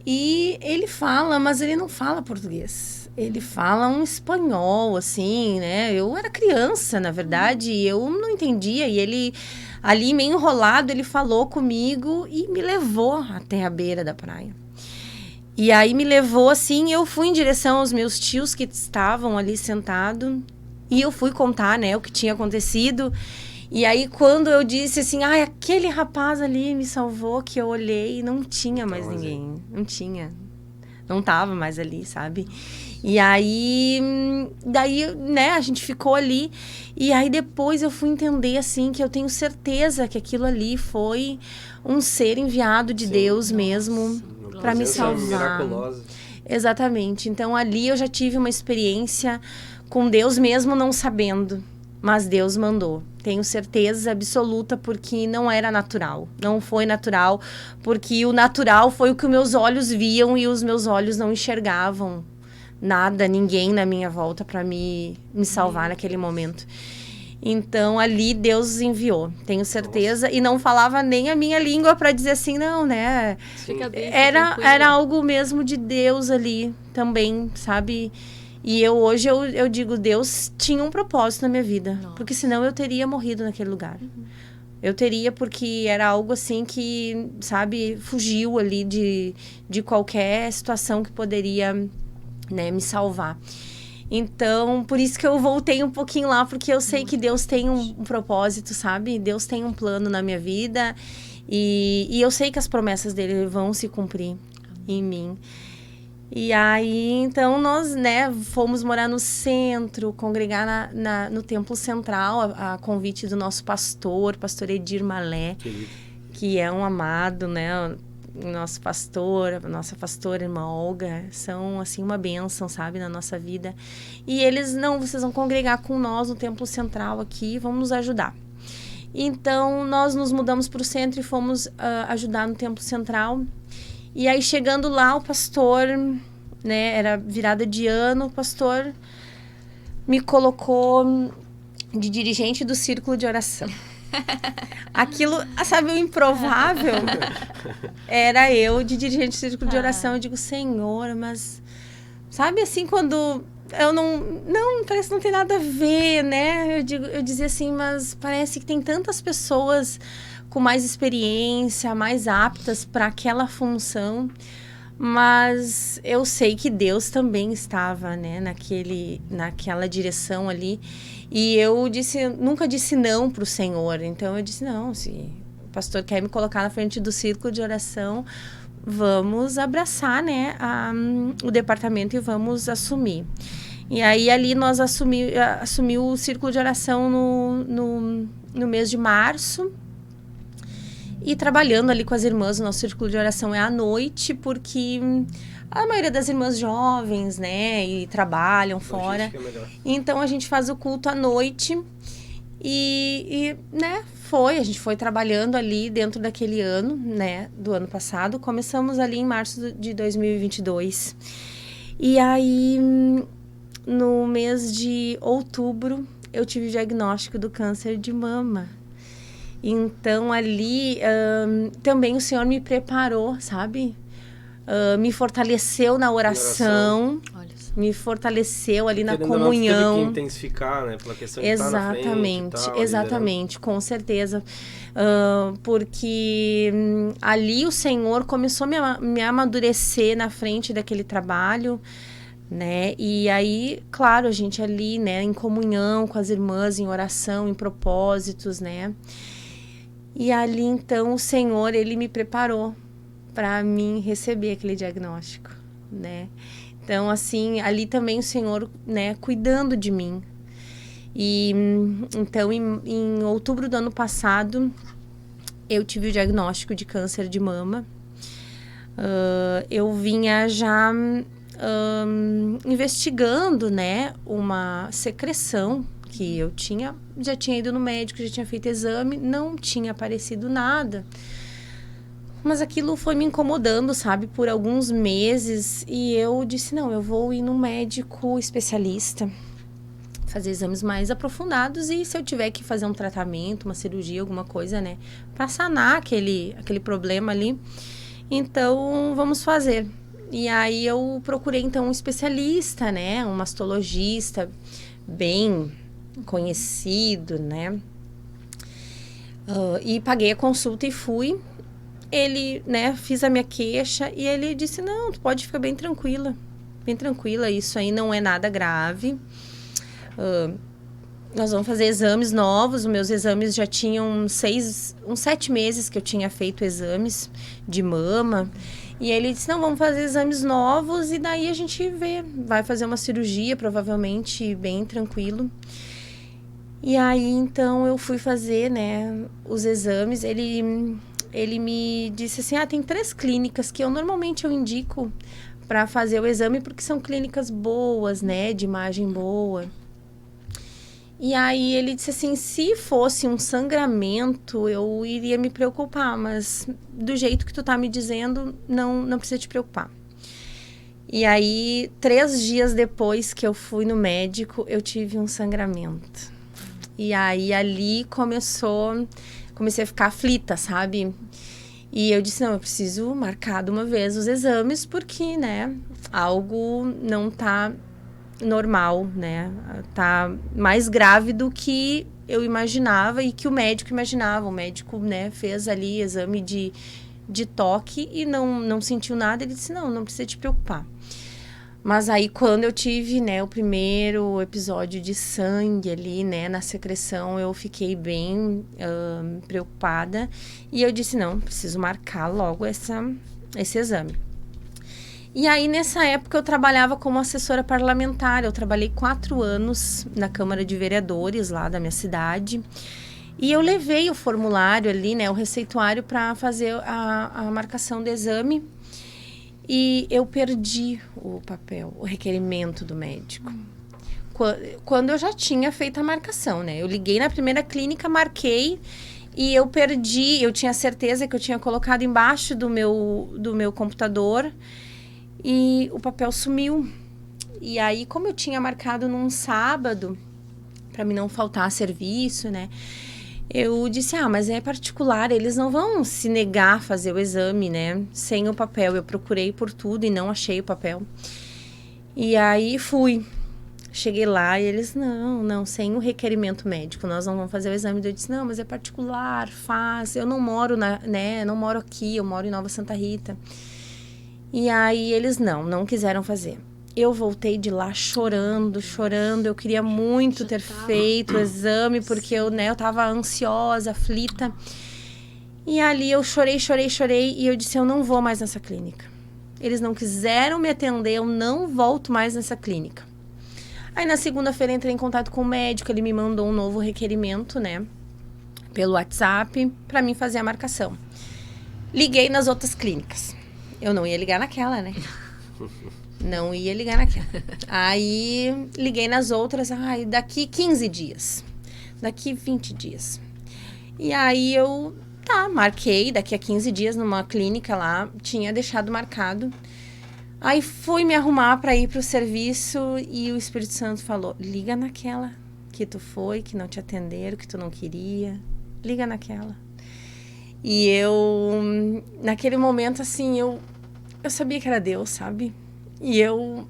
E ele fala, mas ele não fala português. Ele fala um espanhol, assim, né? Eu era criança, na verdade, e eu não entendia. E ele, ali meio enrolado, ele falou comigo e me levou até a beira da praia. E aí me levou, assim, eu fui em direção aos meus tios que estavam ali sentados. E eu fui contar, né, o que tinha acontecido. E aí, quando eu disse assim, aquele rapaz ali me salvou, que eu olhei e não tinha mais ninguém. Não tinha. Não tava mais ali, sabe? E aí, daí, né, a gente ficou ali. E aí, depois eu fui entender, assim, que eu tenho certeza que aquilo ali foi um ser enviado de Deus mesmo para me salvar. Miraculosa. Exatamente. Então, ali eu já tive uma experiência com Deus mesmo não sabendo. Mas Deus mandou. Tenho certeza absoluta, porque não era natural. Não foi natural, porque o natural foi o que os meus olhos viam e os meus olhos não enxergavam nada, ninguém na minha volta para me salvar naquele momento. Então, ali Deus enviou, tenho certeza. Nossa. E não falava nem a minha língua para dizer assim, não, né? Era algo mesmo de Deus ali também, sabe? E hoje eu digo, Deus tinha um propósito na minha vida. Nossa. Porque senão eu teria morrido naquele lugar. Uhum. Eu teria, porque era algo assim que, sabe, fugiu ali de qualquer situação que poderia, né, me salvar. Então, por isso que eu voltei um pouquinho lá, porque eu sei que Deus tem um propósito, sabe? Deus tem um plano na minha vida. E eu sei que as promessas dele vão se cumprir em mim. E aí, então, nós, né, fomos morar no centro, congregar no Templo Central, a convite do nosso pastor Edir Malé, que é um amado, né, nosso pastor, a nossa pastora, irmã Olga, são, assim, uma bênção, sabe, na nossa vida. E eles, não, vocês vão congregar com nós no Templo Central aqui, vão nos ajudar. Então, nós nos mudamos para o centro e fomos ajudar no Templo Central. E aí, chegando lá, o pastor né? Era virada de ano, o pastor me colocou de dirigente do círculo de oração. Aquilo, sabe, o improvável era eu de dirigente do círculo de oração. Eu digo, Senhor, mas sabe assim, quando eu não, parece que não tem nada a ver, né? Eu dizia assim, mas parece que tem tantas pessoas com mais experiência, mais aptas para aquela função, mas eu sei que Deus também estava, né, naquela direção ali. E eu nunca disse não para o Senhor. Então eu disse, não, se o pastor quer me colocar na frente do círculo de oração, vamos abraçar, né, o departamento e vamos assumir. E aí ali nós assumiu o círculo de oração no mês de março. E trabalhando ali com as irmãs, o nosso círculo de oração é à noite, porque a maioria das irmãs jovens, né, e trabalham fora. Então a gente faz o culto à noite e né, a gente foi trabalhando ali dentro daquele ano, né, do ano passado. Começamos ali em março de 2022. E aí, no mês de outubro, eu tive o diagnóstico do câncer de mama. Então, ali, também o Senhor me preparou, sabe? Me fortaleceu na oração. Me fortaleceu ali na comunhão. Teve que intensificar, né? Pela questão de estar na frente e tal, exatamente, com certeza. Porque ali o Senhor começou a me amadurecer na frente daquele trabalho, né? E aí, claro, a gente ali, né, em comunhão com as irmãs, em oração, em propósitos, né? E ali, então, o Senhor, Ele me preparou para mim receber aquele diagnóstico, né? Então, assim, ali também o Senhor, né, cuidando de mim. E, então, em outubro do ano passado, eu tive o diagnóstico de câncer de mama. Eu vinha já investigando, né, uma secreção que eu já tinha ido no médico, já tinha feito exame, não tinha aparecido nada. Mas aquilo foi me incomodando, sabe, por alguns meses. E eu disse, não, eu vou ir num médico especialista, fazer exames mais aprofundados. E se eu tiver que fazer um tratamento, uma cirurgia, alguma coisa, né, para sanar aquele problema ali, então vamos fazer. E aí eu procurei, então, um especialista, né, um mastologista bem conhecido, né, e paguei a consulta e fui. Ele, né, fiz a minha queixa e ele disse, não, tu pode ficar bem tranquila, isso aí não é nada grave. Nós vamos fazer exames novos, os meus exames já tinham uns 7 meses que eu tinha feito exames de mama. E ele disse, não, vamos fazer exames novos e daí a gente vai fazer uma cirurgia, provavelmente bem tranquilo. E aí, então, eu fui fazer, né, os exames. Ele me disse assim, tem 3 clínicas que normalmente eu indico para fazer o exame, porque são clínicas boas, né, de imagem boa. E aí ele disse assim, se fosse um sangramento, eu iria me preocupar, mas do jeito que tu tá me dizendo, não precisa te preocupar. E aí, 3 dias depois que eu fui no médico, eu tive um sangramento. E aí, ali comecei a ficar aflita, sabe? E eu disse, não, eu preciso marcar de uma vez os exames, porque, né, algo não tá normal, né? Tá mais grave do que eu imaginava e que o médico imaginava. O médico, né, fez ali exame de toque e não sentiu nada. Ele disse, não precisa te preocupar. Mas aí, quando eu tive, né, o primeiro episódio de sangue ali, né, na secreção, eu fiquei bem preocupada. E eu disse, não, preciso marcar logo esse exame. E aí, nessa época, eu trabalhava como assessora parlamentar. Eu trabalhei 4 anos na Câmara de Vereadores, lá da minha cidade. E eu levei o formulário ali, né, o receituário, para fazer a marcação do exame. E eu perdi o papel, o requerimento do médico. Quando eu já tinha feito a marcação, né? Eu liguei na primeira clínica, marquei e eu perdi. Eu tinha certeza que eu tinha colocado embaixo do meu computador. e o papel sumiu. E aí, como eu tinha marcado num sábado, para mim não faltar serviço, né? Eu disse, mas é particular, eles não vão se negar a fazer o exame, né? Sem o papel. Eu procurei por tudo e não achei o papel. E aí fui. Cheguei lá e eles, não, sem o requerimento médico, nós não vamos fazer o exame. Eu disse, não, mas é particular, faz. Eu não moro, não moro aqui, eu moro em Nova Santa Rita. E aí eles não quiseram fazer. Eu voltei de lá chorando. Eu queria muito ter feito o exame, porque eu tava ansiosa, aflita. E ali eu chorei, e eu disse, eu não vou mais nessa clínica. Eles não quiseram me atender, eu não volto mais nessa clínica. Aí na segunda-feira entrei em contato com o médico, ele me mandou um novo requerimento, né, pelo WhatsApp, para mim fazer a marcação. Liguei nas outras clínicas. Eu não ia ligar naquela, né? Não ia ligar naquela. Aí, liguei nas outras. Daqui 15 dias. Daqui 20 dias. E aí, eu... marquei daqui a 15 dias numa clínica lá. Tinha deixado marcado. Aí, fui me arrumar para ir pro serviço. E o Espírito Santo falou, liga naquela que tu foi, que não te atenderam, que tu não queria. Liga naquela. E eu... Naquele momento, assim, eu sabia que era Deus, sabe? E eu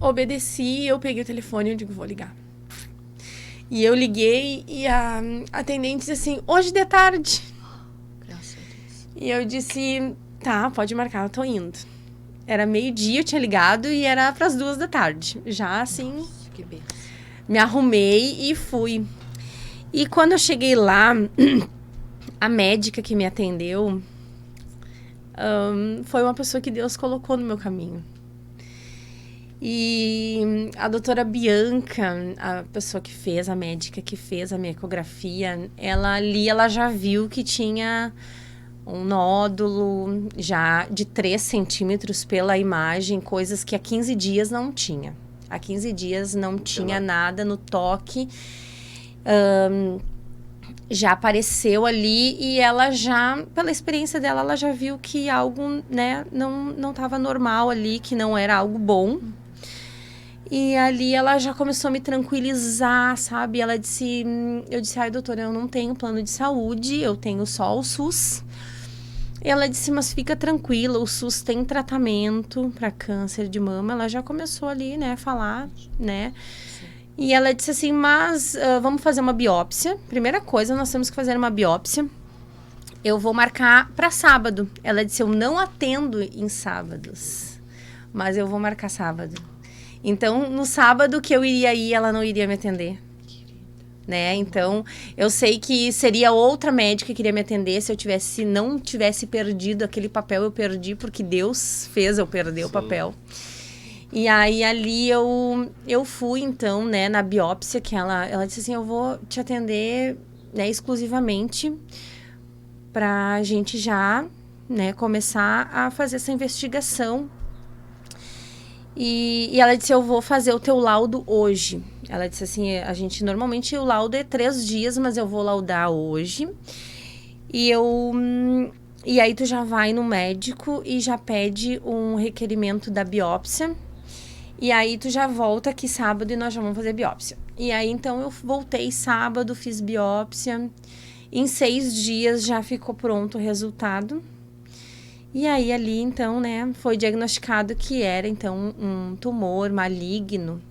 obedeci, eu peguei o telefone e eu digo, vou ligar. E eu liguei e a atendente disse assim, hoje de tarde. Graças a Deus. E eu disse, pode marcar, eu tô indo. Era meio-dia, eu tinha ligado e era pras 2 da tarde. Já assim, nossa, que benção. Me arrumei e fui. E quando eu cheguei lá, a médica que me atendeu foi uma pessoa que Deus colocou no meu caminho. E a doutora Bianca, a pessoa que fez, a médica que fez a minha ecografia, ela já viu que tinha um nódulo já de 3 centímetros pela imagem, coisas que há 15 dias não tinha. Há 15 dias não tinha nada no toque. Já apareceu ali e ela já, pela experiência dela, ela já viu que algo, né, não estava normal ali, que não era algo bom. E ali ela já começou a me tranquilizar, sabe? Eu disse, doutora, eu não tenho plano de saúde, eu tenho só o SUS. E ela disse, mas fica tranquila, o SUS tem tratamento para câncer de mama. Ela já começou ali, né, a falar, né? Sim. E ela disse assim, mas vamos fazer uma biópsia. Primeira coisa, nós temos que fazer uma biópsia. Eu vou marcar para sábado. Ela disse, eu não atendo em sábados, mas eu vou marcar sábado. Então, no sábado que eu iria ir, ela não iria me atender. Né? Então, eu sei que seria outra médica que iria me atender se não tivesse perdido aquele papel. Eu perdi porque Deus fez eu perder o papel. E aí, ali, eu fui, então, né, na biópsia, que ela disse assim, eu vou te atender, né, exclusivamente pra gente já, né, começar a fazer essa investigação. E ela disse, eu vou fazer o teu laudo hoje. Ela disse assim, normalmente o laudo é 3 dias, mas eu vou laudar hoje. E aí tu já vai no médico e já pede um requerimento da biópsia. E aí tu já volta aqui sábado e nós já vamos fazer biópsia. E aí então eu voltei sábado, fiz biópsia. Em 6 dias já ficou pronto o resultado. E aí, ali, então, né, foi diagnosticado que era, então, um tumor maligno.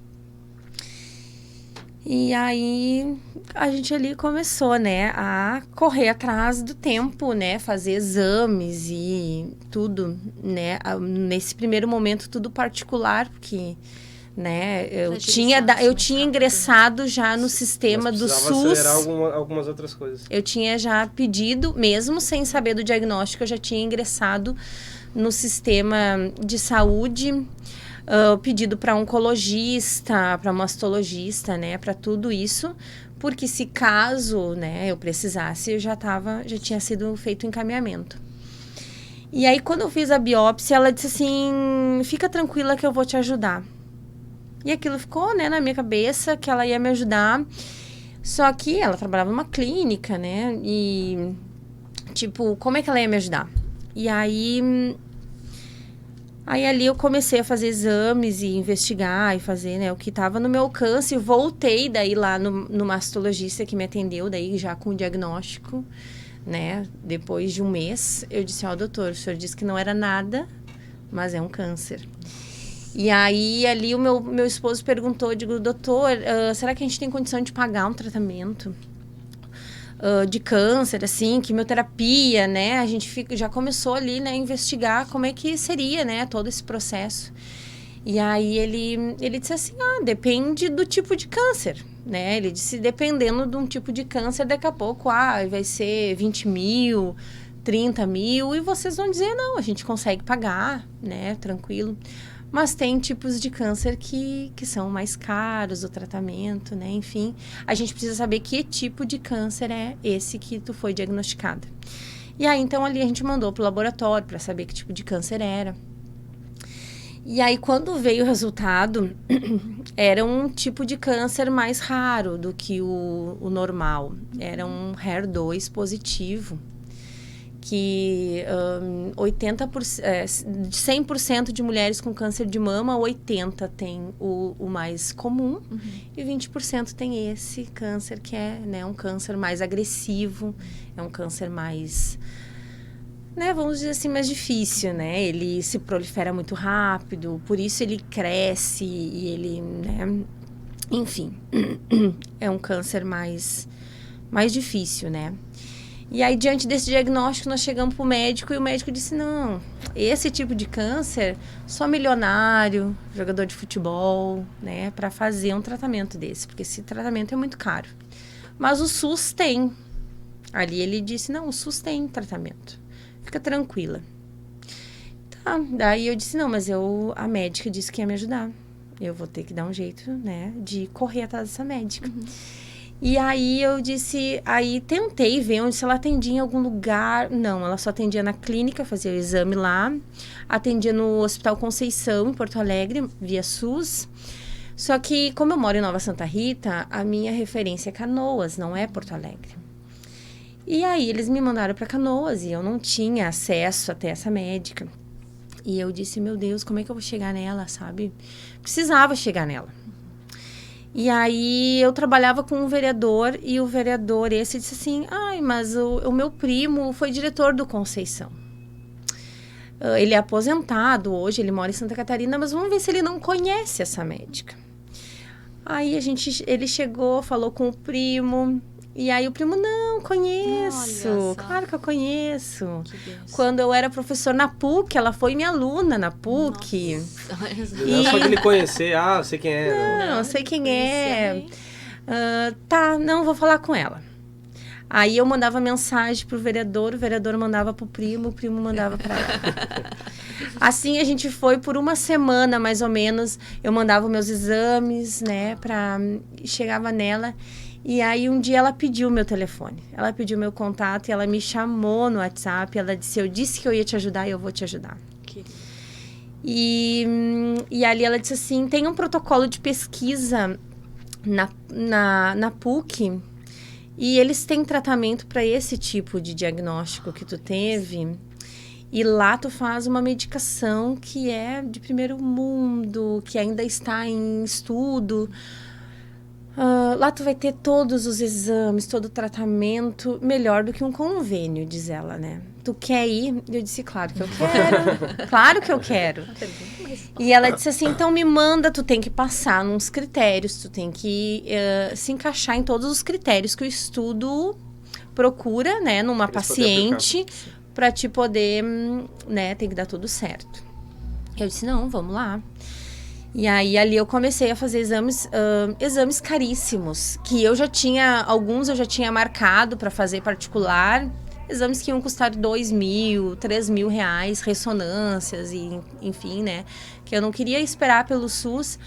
E aí, a gente ali começou, né, a correr atrás do tempo, né, fazer exames e tudo, né. Nesse primeiro momento, tudo particular, porque, né, eu tinha ingressado já no sistema do SUS. Acelerar algumas outras coisas. Eu tinha já pedido, mesmo sem saber do diagnóstico, eu já tinha ingressado no sistema de saúde, pedido para oncologista, para mastologista, né, para tudo isso, porque se caso, né, eu precisasse, já tinha sido feito o encaminhamento. E aí, quando eu fiz a biópsia, ela disse assim, fica tranquila que eu vou te ajudar. E aquilo ficou, né, na minha cabeça, que ela ia me ajudar. Só que ela trabalhava numa clínica, né? E, tipo, como é que ela ia me ajudar? E aí, Aí ali eu comecei a fazer exames e investigar e fazer, né, o que estava no meu alcance. Voltei daí lá no mastologista que me atendeu, daí já com o diagnóstico, né? Depois de um mês, eu disse, doutor, o senhor disse que não era nada, mas é um câncer. E aí ali o meu esposo perguntou, digo, doutor, será que a gente tem condição de pagar um tratamento de câncer, assim, quimioterapia, né? A gente já começou ali, né, a investigar como é que seria, né, todo esse processo. E aí ele disse assim, depende do tipo de câncer, né? Ele disse, dependendo de um tipo de câncer, daqui a pouco, vai ser 20 mil, 30 mil, e vocês vão dizer, não, a gente consegue pagar, né, tranquilo. Mas tem tipos de câncer que são mais caros, o tratamento, né? Enfim, a gente precisa saber que tipo de câncer é esse que tu foi diagnosticada. E aí, então, ali a gente mandou pro laboratório para saber que tipo de câncer era. E aí, quando veio o resultado, era um tipo de câncer mais raro do que o normal. Era um HER2 positivo. Que 100% de mulheres com câncer de mama, 80% tem o mais comum, e 20% tem esse câncer que é, né, um câncer mais agressivo, é um câncer mais, né, vamos dizer assim, mais difícil, né? Ele se prolifera muito rápido, por isso ele cresce e ele, né, enfim, é um câncer mais difícil, né? E aí, diante desse diagnóstico, nós chegamos para o médico e o médico disse, não, esse tipo de câncer, só milionário, jogador de futebol, né, para fazer um tratamento desse, porque esse tratamento é muito caro. Mas o SUS tem. Ali ele disse, não, o SUS tem tratamento, fica tranquila. Tá, daí eu disse, não, mas a médica disse que ia me ajudar. Eu vou ter que dar um jeito, né, de correr atrás dessa médica. E aí eu disse, aí tentei ver se ela atendia em algum lugar. Não, ela só atendia na clínica, fazia o exame lá. Atendia no Hospital Conceição, em Porto Alegre, via SUS. Só que, como eu moro em Nova Santa Rita, a minha referência é Canoas, não é Porto Alegre. E aí eles me mandaram para Canoas e eu não tinha acesso até essa médica. E eu disse, meu Deus, como é que eu vou chegar nela, sabe? Precisava chegar nela. E aí eu trabalhava com um vereador e o vereador esse disse assim, mas o meu primo foi diretor do Conceição. Ele é aposentado hoje, ele mora em Santa Catarina, mas vamos ver se ele não conhece essa médica. Aí ele chegou, falou com o primo, e aí o primo, não, conheço, claro que eu conheço. Quando eu era professor na PUC, ela foi minha aluna na PUC. Não é só de ele conhecer, sei quem é. Não, sei quem é. Tá, não, vou falar com ela. Aí eu mandava mensagem pro vereador, o vereador mandava pro primo, o primo mandava para ela. Assim a gente foi por uma semana, mais ou menos. Eu mandava meus exames, né, chegava nela. E aí um dia ela pediu o meu telefone, ela pediu meu contato e ela me chamou no WhatsApp, ela disse, eu disse que eu ia te ajudar e eu vou te ajudar. E ali ela disse assim, tem um protocolo de pesquisa na PUC e eles têm tratamento para esse tipo de diagnóstico que tu teve. E lá tu faz uma medicação que é de primeiro mundo, que ainda está em estudo. Lá tu vai ter todos os exames, todo o tratamento, melhor do que um convênio, diz ela, né? Tu quer ir? Eu disse, claro que eu quero. Claro que eu quero. E ela disse assim, então me manda, tu tem que passar nos critérios, tu tem que se encaixar em todos os critérios que o estudo procura, né? Numa paciente, para te poder, né? Tem que dar tudo certo. Eu disse, não, vamos lá. E aí, ali eu comecei a fazer exames caríssimos, que alguns eu já tinha marcado para fazer particular, exames que iam custar 2 mil, 3 mil reais, ressonâncias, e, enfim, né, que eu não queria esperar pelo SUS,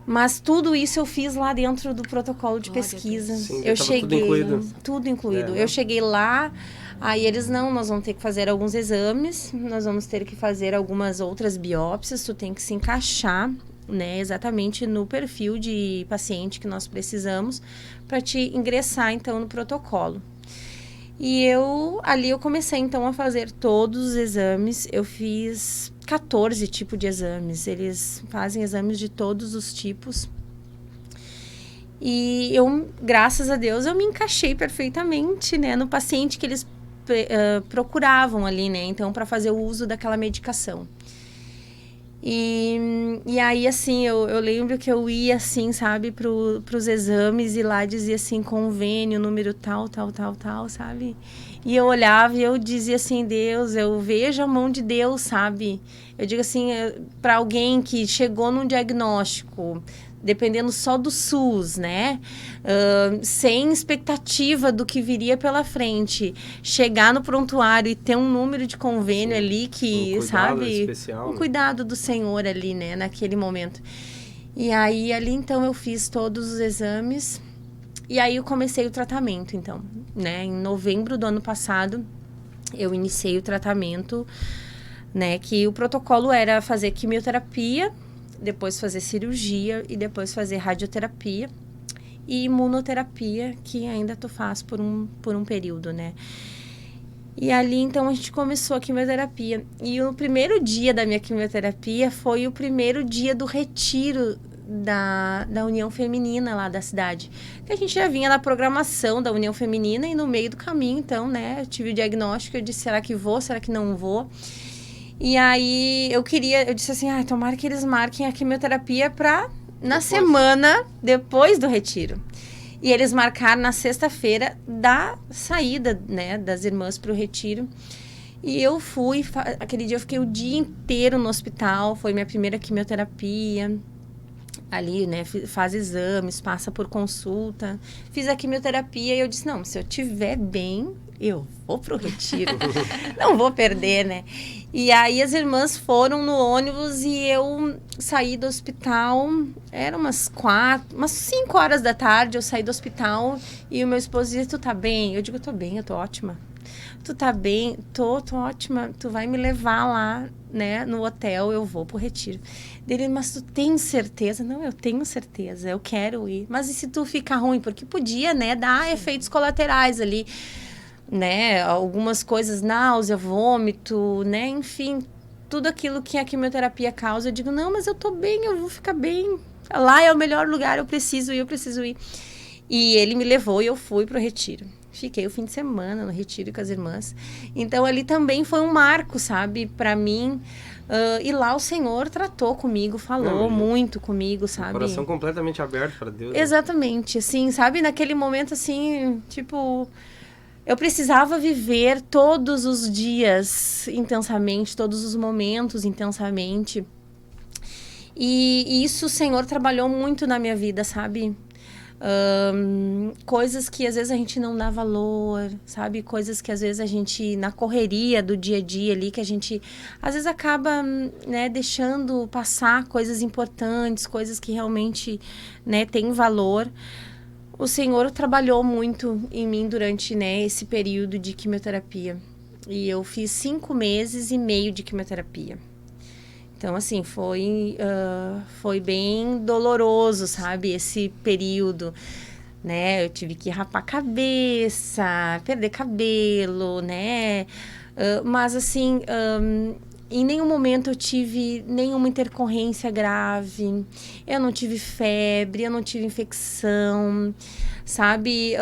mas tudo isso eu fiz lá dentro do protocolo de pesquisa. Sim, eu cheguei, tudo incluído. Eu cheguei lá. Aí eles, nós vamos ter que fazer alguns exames, nós vamos ter que fazer algumas outras biópsias, tu tem que se encaixar, né, exatamente no perfil de paciente que nós precisamos para te ingressar, então, no protocolo. E ali eu comecei, então, a fazer todos os exames, eu fiz 14 tipos de exames. Eles fazem exames de todos os tipos. E eu, graças a Deus, eu me encaixei perfeitamente, né, no paciente que eles procuravam ali, né, então, para fazer o uso daquela medicação. E aí, assim, eu lembro que eu ia, assim, sabe, pros exames e lá dizia, assim, convênio, número tal, sabe? E eu olhava e eu dizia assim, Deus, eu vejo a mão de Deus, sabe? Eu digo assim, para alguém que chegou num diagnóstico, dependendo só do SUS, né? Sem expectativa do que viria pela frente. Chegar no prontuário e ter um número de convênio ali que, sabe? Especial, um cuidado do Senhor ali, né? Naquele momento. E aí, ali, então, eu fiz todos os exames. E aí, eu comecei o tratamento, então, né? Em novembro do ano passado, eu iniciei o tratamento, né? Que o protocolo era fazer quimioterapia, depois fazer cirurgia e depois fazer radioterapia e imunoterapia, que ainda tu faz por um período, né? E ali, então, a gente começou a quimioterapia. E o primeiro dia da minha quimioterapia foi o primeiro dia do retiro da União Feminina lá da cidade. Que a gente já vinha na programação da União Feminina e no meio do caminho, então, né? Eu tive o diagnóstico, eu disse, será que vou, será que não vou? E aí, eu disse assim, tomara que eles marquem a quimioterapia na semana depois do retiro. E eles marcaram na sexta-feira da saída, né, das irmãs para o retiro. E eu fui, aquele dia eu fiquei o dia inteiro no hospital, foi minha primeira quimioterapia. Ali, né, faz exames, passa por consulta. Fiz a quimioterapia e eu disse, não, se eu estiver bem, eu vou pro retiro. Não vou perder, né? E aí as irmãs foram no ônibus e eu saí do hospital, era umas 5 horas da tarde, eu saí do hospital e o meu esposo dizia, tu tá bem? Eu digo, tô bem, eu tô ótima. Tu tá bem? Tô ótima, tu vai me levar lá, né, no hotel, eu vou pro retiro. Dele, mas tu tem certeza? Não, eu tenho certeza, eu quero ir. Mas e se tu ficar ruim? Porque podia, né, dar efeitos colaterais ali, né, algumas coisas, náusea, vômito, né, enfim, tudo aquilo que a quimioterapia causa. Eu digo, não, mas eu tô bem, eu vou ficar bem. Lá é o melhor lugar, eu preciso ir. E ele me levou e eu fui pro retiro. Fiquei o fim de semana no retiro com as irmãs. Então, ali também foi um marco, sabe, para mim. E lá o Senhor tratou comigo, falou muito comigo, sabe? Coração completamente aberto para Deus. Exatamente, assim, sabe? Naquele momento, assim, tipo... Eu precisava viver todos os dias intensamente, todos os momentos intensamente. E isso o Senhor trabalhou muito na minha vida, sabe? Coisas que às vezes a gente não dá valor, sabe? Coisas que às vezes a gente, na correria do dia a dia ali, que a gente às vezes acaba, né, deixando passar coisas importantes, coisas que realmente, né, têm valor. O Senhor trabalhou muito em mim durante, né, esse período de quimioterapia. E eu fiz 5 meses e meio de quimioterapia. Então, assim, foi bem doloroso, sabe? Esse período, né? Eu tive que rapar a cabeça, perder cabelo, né? Mas, assim, em nenhum momento eu tive nenhuma intercorrência grave. Eu não tive febre, eu não tive infecção, sabe?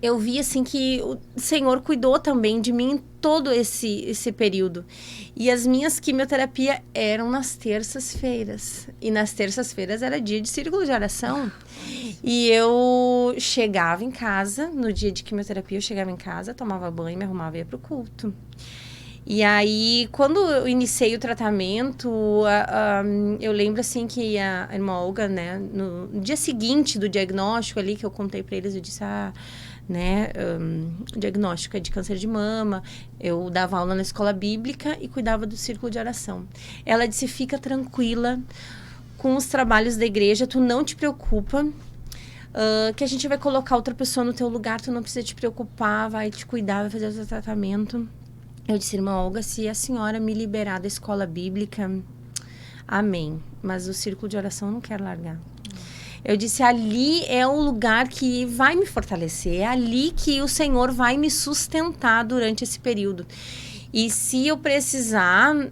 Eu vi, assim, que o Senhor cuidou também de mim em todo esse período. E as minhas quimioterapias eram nas terças-feiras. E nas terças-feiras era dia de círculo de oração. E eu chegava em casa, no dia de quimioterapia, eu chegava em casa, tomava banho, me arrumava e ia pro culto. E aí, quando eu iniciei o tratamento, eu lembro, assim, que a irmã Olga, né, no dia seguinte do diagnóstico ali, que eu contei para eles, eu disse, né, o diagnóstico é de câncer de mama, eu dava aula na escola bíblica e cuidava do círculo de oração. Ela disse, fica tranquila com os trabalhos da igreja, tu não te preocupa, que a gente vai colocar outra pessoa no teu lugar, tu não precisa te preocupar, vai te cuidar, vai fazer o teu tratamento. Eu disse, irmã Olga, se a senhora me liberar da escola bíblica, amém, mas o círculo de oração eu não quero largar. Eu disse, ali é um lugar que vai me fortalecer, é ali que o Senhor vai me sustentar durante esse período. E se eu precisar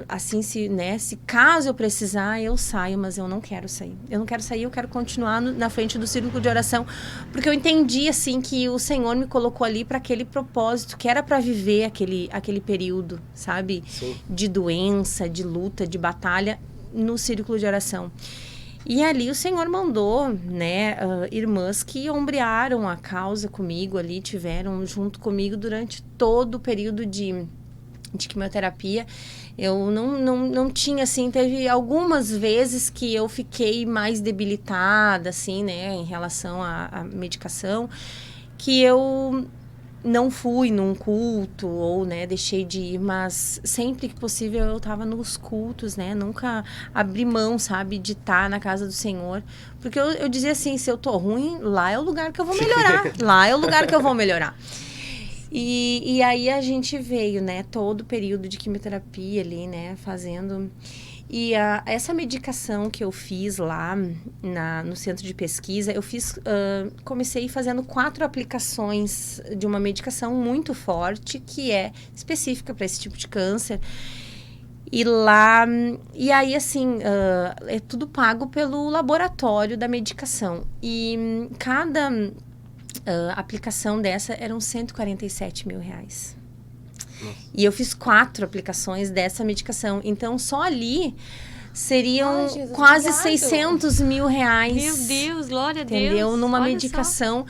assim, se caso eu precisar, eu saio, mas eu não quero sair. Eu não quero sair, eu quero continuar na frente do círculo de oração, porque eu entendi, assim, que o Senhor me colocou ali para aquele propósito, que era para viver aquele período, sabe? Sim. De doença, de luta, de batalha, no círculo de oração. E ali o Senhor mandou, né, irmãs que ombrearam a causa comigo ali, tiveram junto comigo durante todo o período de quimioterapia. Eu não tinha, assim, teve algumas vezes que eu fiquei mais debilitada, assim, né, em relação à medicação, que eu não fui num culto ou, né, deixei de ir, mas sempre que possível eu estava nos cultos, né, nunca abri mão, sabe, de estar na casa do Senhor, porque eu dizia assim, se eu tô ruim, lá é o lugar que eu vou melhorar, lá é o lugar que eu vou melhorar. E aí a gente veio, né, todo o período de quimioterapia ali, né, fazendo. E essa medicação que eu fiz lá no centro de pesquisa, eu comecei fazendo 4 aplicações de uma medicação muito forte, que é específica para esse tipo de câncer. E aí, assim, é tudo pago pelo laboratório da medicação. E cada aplicação dessa eram 147 mil reais. Nossa. E eu fiz 4 aplicações dessa medicação. Então, só ali seriam quase 600 mil reais. Meu Deus, glória a Deus. Entendeu? Numa medicação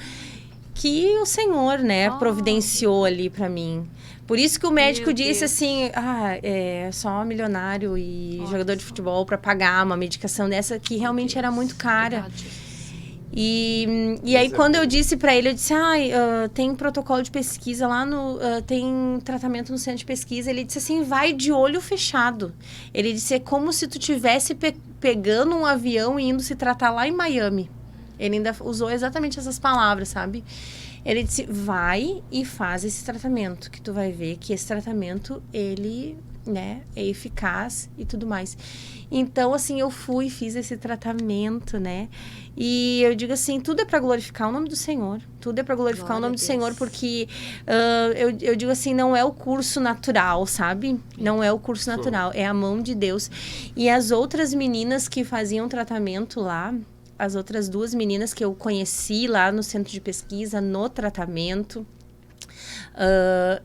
que o Senhor, né, providenciou ali para mim. Por isso que o médico disse assim, é só milionário e jogador de futebol para pagar uma medicação dessa que realmente era muito cara. E aí, quando eu disse para ele, eu disse, tem protocolo de pesquisa lá tem tratamento no centro de pesquisa. Ele disse assim, vai de olho fechado. Ele disse, é como se tu estivesse pegando um avião e indo se tratar lá em Miami. Ele ainda usou exatamente essas palavras, sabe? Ele disse, vai e faz esse tratamento, que tu vai ver que esse tratamento, ele, né, é eficaz e tudo mais. Então, assim, eu fui e fiz esse tratamento, né? E eu digo assim, tudo é para glorificar o nome do Senhor. Tudo é para glorificar o nome do Senhor, porque eu digo assim, não é o curso natural, sabe? Não é o curso natural, é a mão de Deus. E as outras meninas que faziam tratamento lá, as outras 2 meninas que eu conheci lá no centro de pesquisa, no tratamento,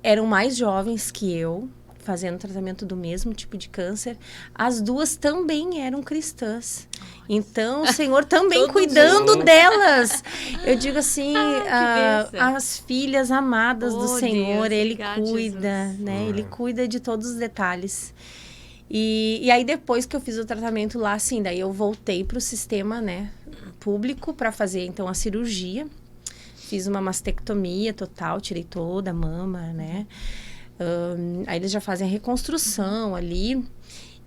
eram mais jovens que eu, fazendo tratamento do mesmo tipo de câncer. As 2 também eram cristãs. Então, o Senhor também cuidando delas. Eu digo assim, as filhas amadas do Senhor, Deus, Ele cuida, Jesus, né? Ele cuida de todos os detalhes. E aí, depois que eu fiz o tratamento lá, assim, daí eu voltei para o sistema, né, público para fazer, então, a cirurgia. Fiz uma mastectomia total, tirei toda a mama, né? Aí eles já fazem a reconstrução ali.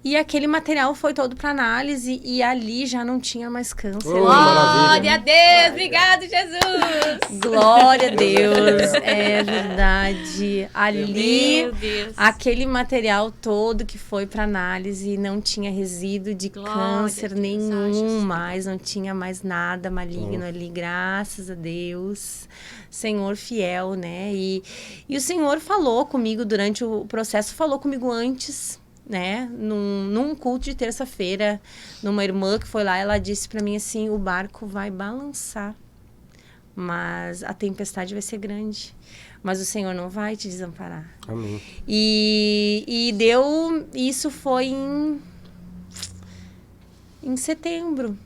E aquele material foi todo para análise e ali já não tinha mais câncer. Glória a Deus! Obrigado, Jesus! Glória a Deus! É verdade. Ali, aquele material todo que foi para análise não tinha resíduo de câncer nenhum mais. Não tinha mais nada maligno ali, graças a Deus. Senhor fiel, né? E o Senhor falou comigo durante o processo, falou comigo antes, né, num culto de terça-feira, numa irmã que foi lá, ela disse para mim assim, o barco vai balançar, mas a tempestade vai ser grande, mas o Senhor não vai te desamparar. Amém. E isso foi em setembro.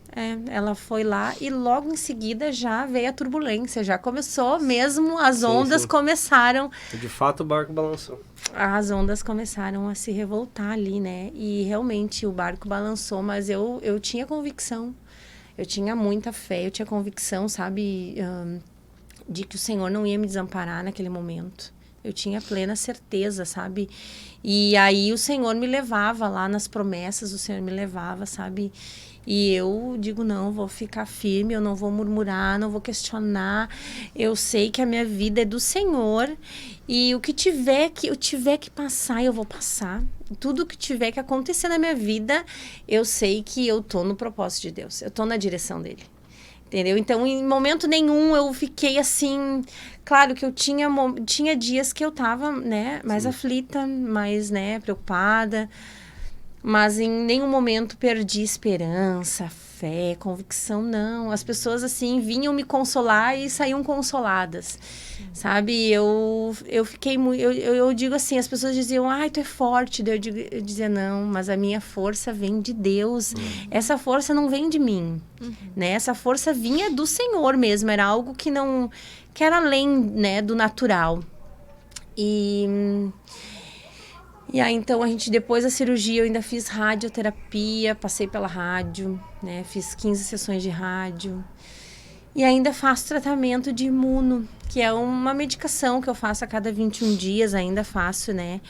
Ela foi lá e logo em seguida já veio a turbulência, já começou mesmo, as ondas começaram. De fato o barco balançou. As ondas começaram a se revoltar ali, né? E realmente o barco balançou, mas eu tinha convicção, eu tinha muita fé, eu tinha convicção, sabe, de que o Senhor não ia me desamparar naquele momento. Eu tinha plena certeza, sabe? E aí o Senhor me levava lá nas promessas, o Senhor me levava, sabe? E eu digo, não, vou ficar firme, eu não vou murmurar, não vou questionar. Eu sei que a minha vida é do Senhor e o que eu tiver que passar, eu vou passar. Tudo que tiver que acontecer na minha vida, eu sei que eu tô no propósito de Deus, eu tô na direção dele. Entendeu? Então, em momento nenhum, eu fiquei assim, Claro que eu tinha dias que eu tava, né, mais aflita, mais, né, preocupada, mas em nenhum momento perdi esperança, fé, convicção, não. As pessoas, assim, vinham me consolar e saíam consoladas, sabe? Eu fiquei muito... Eu digo assim, as pessoas diziam, ai, tu é forte. Eu dizia, não, mas a minha força vem de Deus. Essa força não vem de mim, né? Essa força vinha do Senhor mesmo. Era algo que era além, né, do natural. E aí, então, depois da cirurgia, eu ainda fiz radioterapia, passei pela rádio, né? Fiz 15 sessões de rádio. E ainda faço tratamento de imuno, que é uma medicação que eu faço a cada 21 dias, ainda faço, né?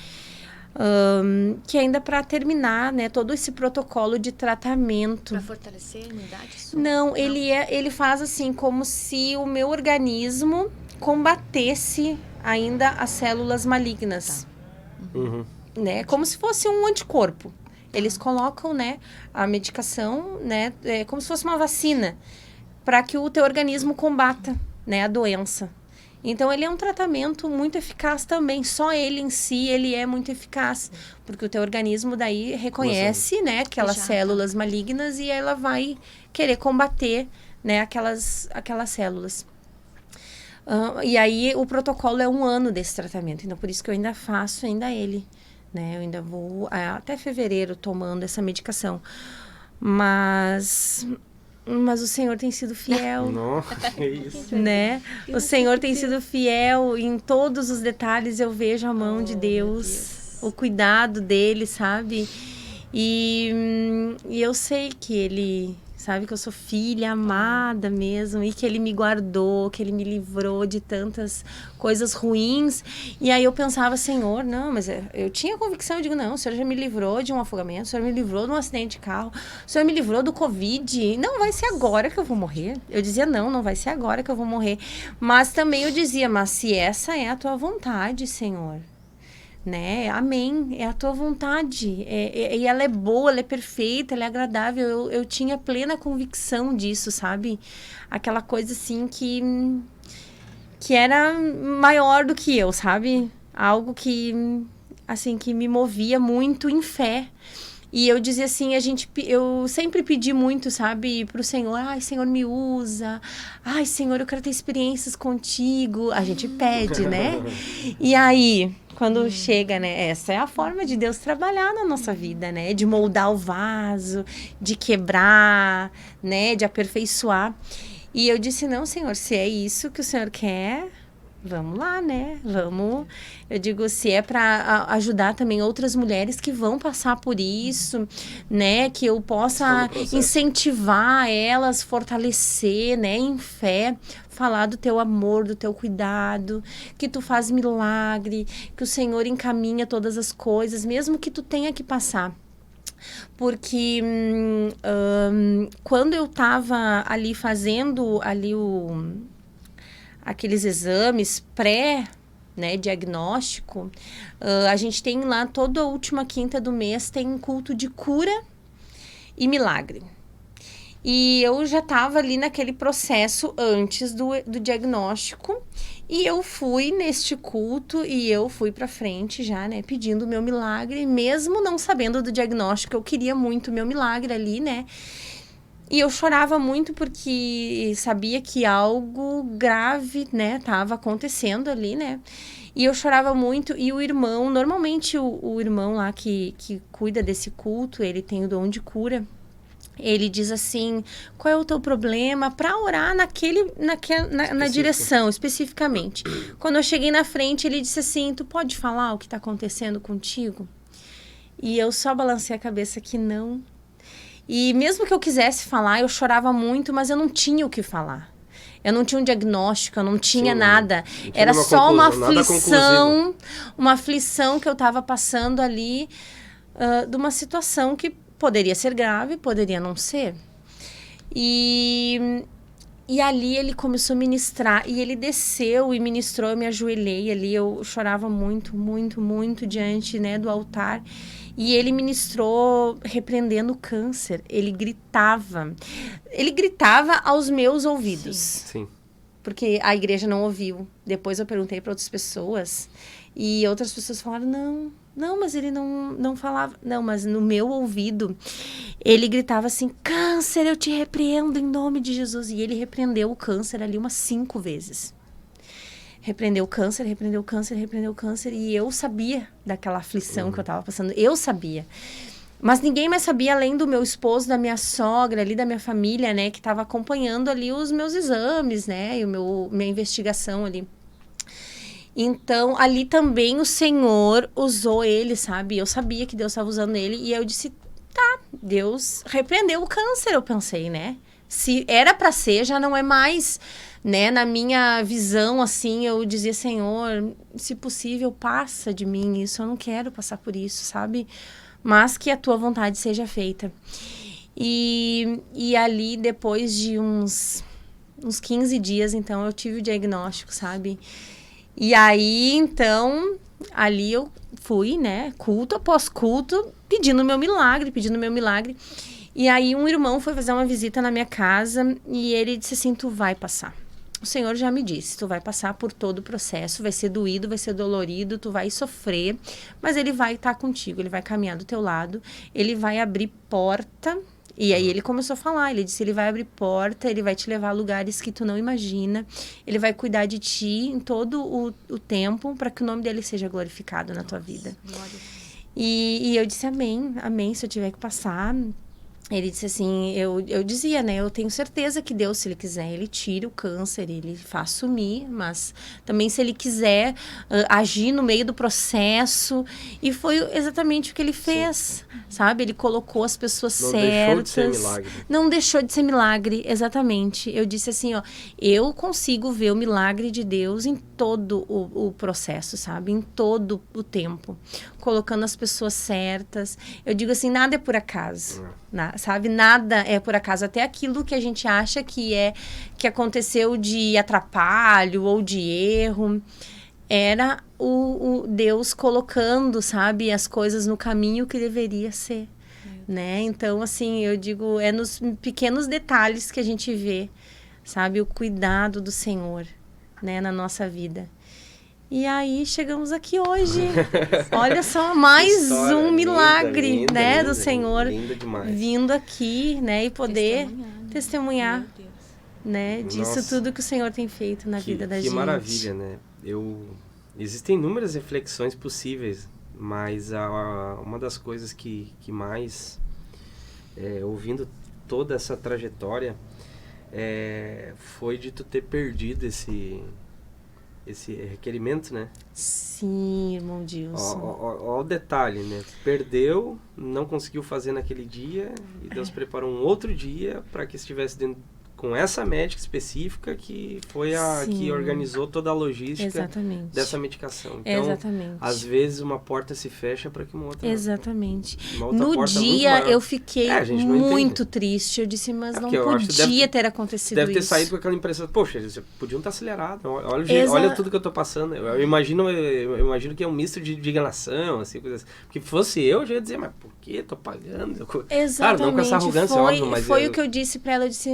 Que ainda para terminar, né? Todo esse protocolo de tratamento. Para fortalecer a imunidade? Não, ele faz assim, como se o meu organismo combatesse ainda as células malignas. Uhum. Né? Como se fosse um anticorpo. Eles colocam, né, a medicação, né, como se fosse uma vacina, para que o teu organismo combata, né, a doença. Então, ele é um tratamento muito eficaz também. Só ele em si, ele é muito eficaz. Porque o teu organismo daí reconhece, né, aquelas células malignas e ela vai querer combater, né, aquelas células. E aí, o protocolo é 1 ano desse tratamento. Então, por isso que eu ainda faço ele. Né? Eu ainda vou até fevereiro tomando essa medicação. Mas o Senhor tem sido fiel. Não, é isso. Né? O Senhor tem sido fiel. Em todos os detalhes eu vejo a mão de Deus. O cuidado dele, sabe? E eu sei que ele... Sabe, que eu sou filha amada mesmo, e que ele me guardou, que ele me livrou de tantas coisas ruins. E aí eu pensava, Senhor, não, mas eu tinha convicção, eu digo, não, o Senhor já me livrou de um afogamento, o Senhor me livrou de um acidente de carro, o Senhor me livrou do Covid, não vai ser agora que eu vou morrer. Eu dizia, não vai ser agora que eu vou morrer. Mas também eu dizia, mas se essa é a tua vontade, Senhor... Né? Amém, é a tua vontade, e ela é boa, ela é perfeita, ela é agradável. Eu tinha plena convicção disso, sabe? Aquela coisa assim que era maior do que eu, sabe? Algo que, assim, que me movia muito em fé. E eu dizia assim, eu sempre pedi muito, sabe, pro Senhor, ai, Senhor, me usa, ai, Senhor, eu quero ter experiências contigo. A gente pede, né? E aí, quando chega, né, essa é a forma de Deus trabalhar na nossa vida, né? De moldar o vaso, de quebrar, né, de aperfeiçoar. E eu disse, não, Senhor, se é isso que o Senhor quer... Vamos lá, né? Vamos. Eu digo, se é para ajudar também outras mulheres que vão passar por isso, né? Que eu possa incentivar elas, fortalecer, né? Em fé, falar do teu amor, do teu cuidado, que tu faz milagre, que o Senhor encaminha todas as coisas, mesmo que tu tenha que passar. Porque quando eu estava ali fazendo ali aqueles exames né, diagnóstico, a gente tem lá toda a última quinta do mês tem culto de cura e milagre. E eu já estava ali naquele processo antes do diagnóstico, e eu fui neste culto e eu fui para frente já, né, pedindo o meu milagre, mesmo não sabendo do diagnóstico. Eu queria muito o meu milagre ali, né? E eu chorava muito porque sabia que algo grave, né, tava acontecendo ali, né? E eu chorava muito. E o irmão, normalmente o irmão lá que cuida desse culto, ele tem o dom de cura. Ele diz assim, qual é o teu problema? Para orar na direção, especificamente. Quando eu cheguei na frente, ele disse assim, tu pode falar o que está acontecendo contigo? E eu só balancei a cabeça que não. E mesmo que eu quisesse falar, eu chorava muito, mas eu não tinha o que falar. Eu não tinha um diagnóstico, eu não tinha nada. Não tinha era só uma aflição que eu estava passando ali, de uma situação que poderia ser grave, poderia não ser. E ali ele começou a ministrar, e ele desceu e ministrou, eu me ajoelhei ali, eu chorava muito, muito, muito diante, né, do altar. E ele ministrou repreendendo o câncer. Ele gritava aos meus ouvidos. Sim. porque a igreja não ouviu. Depois eu perguntei para outras pessoas e outras pessoas falaram, não, mas ele não falava. Não, mas no meu ouvido, ele gritava assim, câncer, eu te repreendo em nome de Jesus. E ele repreendeu o câncer ali umas 5 vezes. Repreendeu o câncer, repreendeu o câncer, repreendeu o câncer. E eu sabia daquela aflição que eu estava passando. Eu sabia. Mas ninguém mais sabia, além do meu esposo, da minha sogra, ali da minha família, né? Que estava acompanhando ali os meus exames, né? E minha investigação ali. Então, ali também o Senhor usou ele, sabe? Eu sabia que Deus estava usando ele. E eu disse, tá, Deus repreendeu o câncer, eu pensei, né? Se era para ser, já não é mais, né? Na minha visão, assim, eu dizia, Senhor, se possível, passa de mim isso. Eu não quero passar por isso, sabe? Mas que a tua vontade seja feita. E ali, depois de uns 15 dias, então, eu tive o diagnóstico, sabe? E aí, então, ali eu fui, né, culto após culto, pedindo meu milagre. E aí um irmão foi fazer uma visita na minha casa e ele disse assim, tu vai passar. O Senhor já me disse, tu vai passar por todo o processo, vai ser doído, vai ser dolorido, tu vai sofrer, mas ele vai estar contigo, ele vai caminhar do teu lado, ele vai abrir porta. E aí ele começou a falar, ele disse, ele vai abrir porta, ele vai te levar a lugares que tu não imagina, ele vai cuidar de ti em todo o tempo para que o nome dele seja glorificado na tua vida. E eu disse, amém, se eu tiver que passar. Ele disse assim, eu dizia, né, eu tenho certeza que Deus, se Ele quiser, Ele tira o câncer, Ele faz sumir, mas também se Ele quiser agir no meio do processo, e foi exatamente o que Ele fez, sabe? Ele colocou as pessoas certas. Não deixou de ser milagre. Não deixou de ser milagre, exatamente. Eu disse assim, ó, eu consigo ver o milagre de Deus em todo o processo, sabe? Em todo o tempo. Colocando as pessoas certas. Eu digo assim, nada é por acaso. Sabe? Nada é por acaso. Até aquilo que a gente acha que aconteceu de atrapalho ou de erro, era o Deus colocando, sabe, as coisas no caminho que deveria ser, né? Então, assim, eu digo, é nos pequenos detalhes que a gente vê, sabe, o cuidado do Senhor, né, na nossa vida. E aí, chegamos aqui hoje. Olha só, mais história, um milagre, linda, né, linda, do Senhor vindo aqui, né, e poder testemunhar, né, disso tudo que o Senhor tem feito na vida da gente. Que maravilha, né? Existem inúmeras reflexões possíveis, mas uma das coisas que mais, ouvindo toda essa trajetória, foi de tu ter perdido esse requerimento, né? Sim, irmão Dilson. Ó o detalhe, né? Perdeu, não conseguiu fazer naquele dia e Deus preparou um outro dia para que estivesse dentro com essa médica específica que foi a que organizou toda a logística dessa medicação. Então, às vezes uma porta se fecha para que uma outra... Uma outra no dia eu fiquei muito triste. Eu disse, mas não podia ter acontecido isso. Deve ter saído com aquela impressão, poxa, eles podiam estar acelerados. Olha tudo que eu estou passando. Eu imagino que é um misto de indignação, assim, coisa assim. Porque fosse eu já ia dizer, mas por que tô pagando? Exatamente. Claro, não com essa arrogância, óbvio, mas... Foi o que eu disse para ela, eu disse...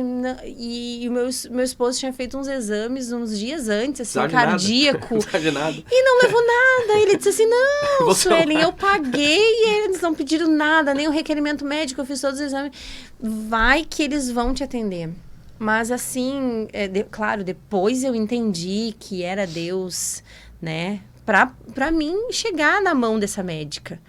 E o meu esposo tinha feito uns exames uns dias antes, assim, cardíaco. E não levou nada. Ele disse assim, não, Suelen, eu paguei e eles não pediram nada, nem o requerimento médico, eu fiz todos os exames. Vai que eles vão te atender. Mas assim, claro, depois eu entendi que era Deus, né, pra mim chegar na mão dessa médica.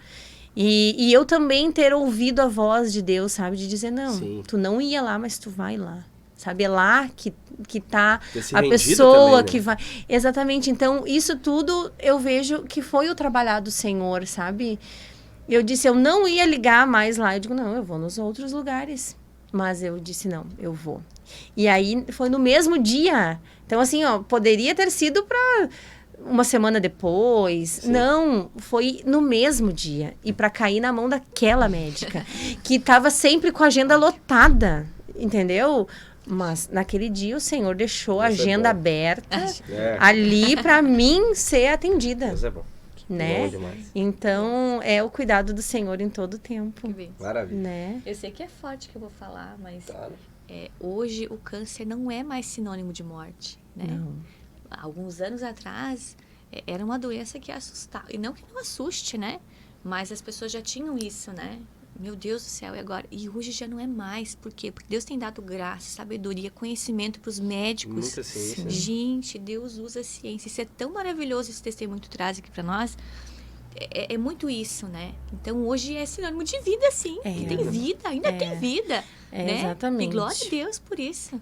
E eu também ter ouvido a voz de Deus, sabe, de dizer, não, tu não ia lá, mas tu vai lá. Sabe, é lá que tá a pessoa também, né? Que vai... Exatamente. Então, isso tudo eu vejo que foi o trabalhar do Senhor, sabe? Eu disse, eu não ia ligar mais lá. Eu digo, não, eu vou nos outros lugares. Mas eu disse, não, eu vou. E aí, foi no mesmo dia. Então, assim, ó, poderia ter sido para uma semana depois. Sim. Não, foi no mesmo dia. E para cair na mão daquela médica, que estava sempre com a agenda lotada, entendeu? Mas naquele dia o Senhor deixou a agenda aberta ali para mim ser atendida. Isso é bom. Né? Bom demais. Então, é o cuidado do Senhor em todo o tempo. Maravilha. Né? Eu sei que é forte que eu vou falar, mas hoje o câncer não é mais sinônimo de morte, né? Não. Alguns anos atrás, era uma doença que assustava. E não que não assuste, né? Mas as pessoas já tinham isso, né? Meu Deus do céu, e agora? E hoje já não é mais. Por quê? Porque Deus tem dado graça, sabedoria, conhecimento para os médicos. Muita ciência. Gente, Deus usa a ciência. Isso é tão maravilhoso, esse testemunho que tu traz aqui para nós. É muito isso, né? Então, hoje é sinônimo de vida, sim. Tem vida, ainda tem vida. Né? Exatamente. E glória a Deus por isso.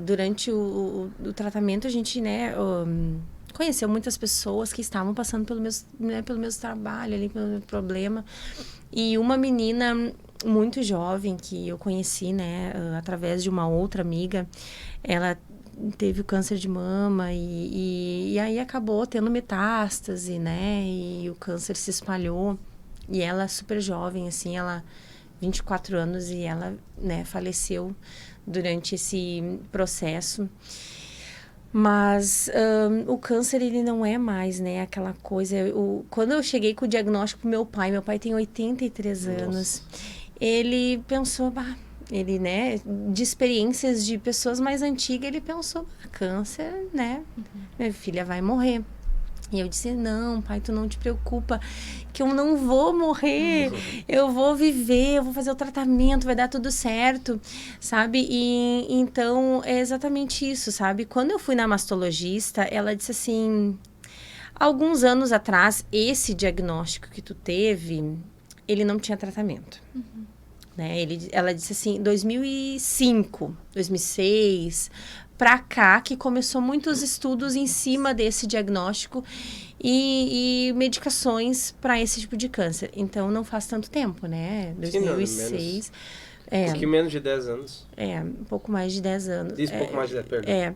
Durante o tratamento, a gente, né, conheceu muitas pessoas que estavam passando pelo meu trabalho, ali, pelo meu problema. E uma menina muito jovem que eu conheci, né, através de uma outra amiga, ela teve o câncer de mama e aí acabou tendo metástase, né, e o câncer se espalhou. E ela, super jovem, assim, ela 24 anos, e ela, né, faleceu durante esse processo. Mas o câncer, ele não é mais, né, aquela coisa... Quando eu cheguei com o diagnóstico pro meu pai tem 83 anos, ele pensou, ele, né, de experiências de pessoas mais antigas, ele pensou, câncer, né, minha filha vai morrer. E eu disse, não, pai, tu não te preocupa, que eu não vou morrer, eu vou viver, eu vou fazer o tratamento, vai dar tudo certo, sabe? E então, é exatamente isso, sabe? Quando eu fui na mastologista, ela disse assim, alguns anos atrás, esse diagnóstico que tu teve, ele não tinha tratamento. Né? Ela disse assim, 2005, 2006... para cá, que começou muitos estudos em cima desse diagnóstico e medicações para esse tipo de câncer. Então, não faz tanto tempo, né? 2006. Acho que menos de 10 anos. Um pouco mais de 10 anos. Isso, pouco mais de 10, perdão.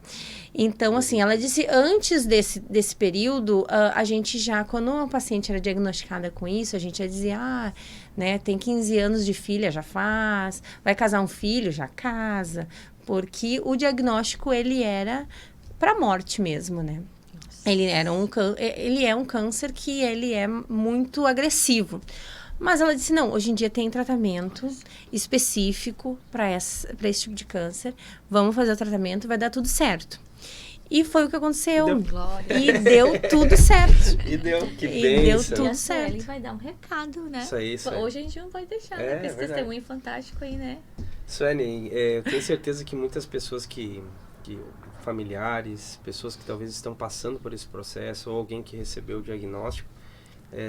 Então, assim, ela disse, antes desse período, a gente já, quando uma paciente era diagnosticada com isso, a gente já dizia, né, tem 15 anos de filha, já faz, vai casar um filho, já casa, porque o diagnóstico, ele era para morte mesmo, né? Ele é um câncer que ele é muito agressivo. Mas ela disse, não, hoje em dia tem tratamento específico para esse tipo de câncer. Vamos fazer o tratamento, vai dar tudo certo. E foi o que aconteceu. E deu tudo certo. E deu, que bem. E deu tudo certo. Ele vai dar um recado, né? Isso aí. Hoje a gente não vai deixar, né? Esse testemunho fantástico aí, né? Suene, eu tenho certeza que muitas pessoas que familiares, pessoas que talvez estão passando por esse processo, ou alguém que recebeu o diagnóstico,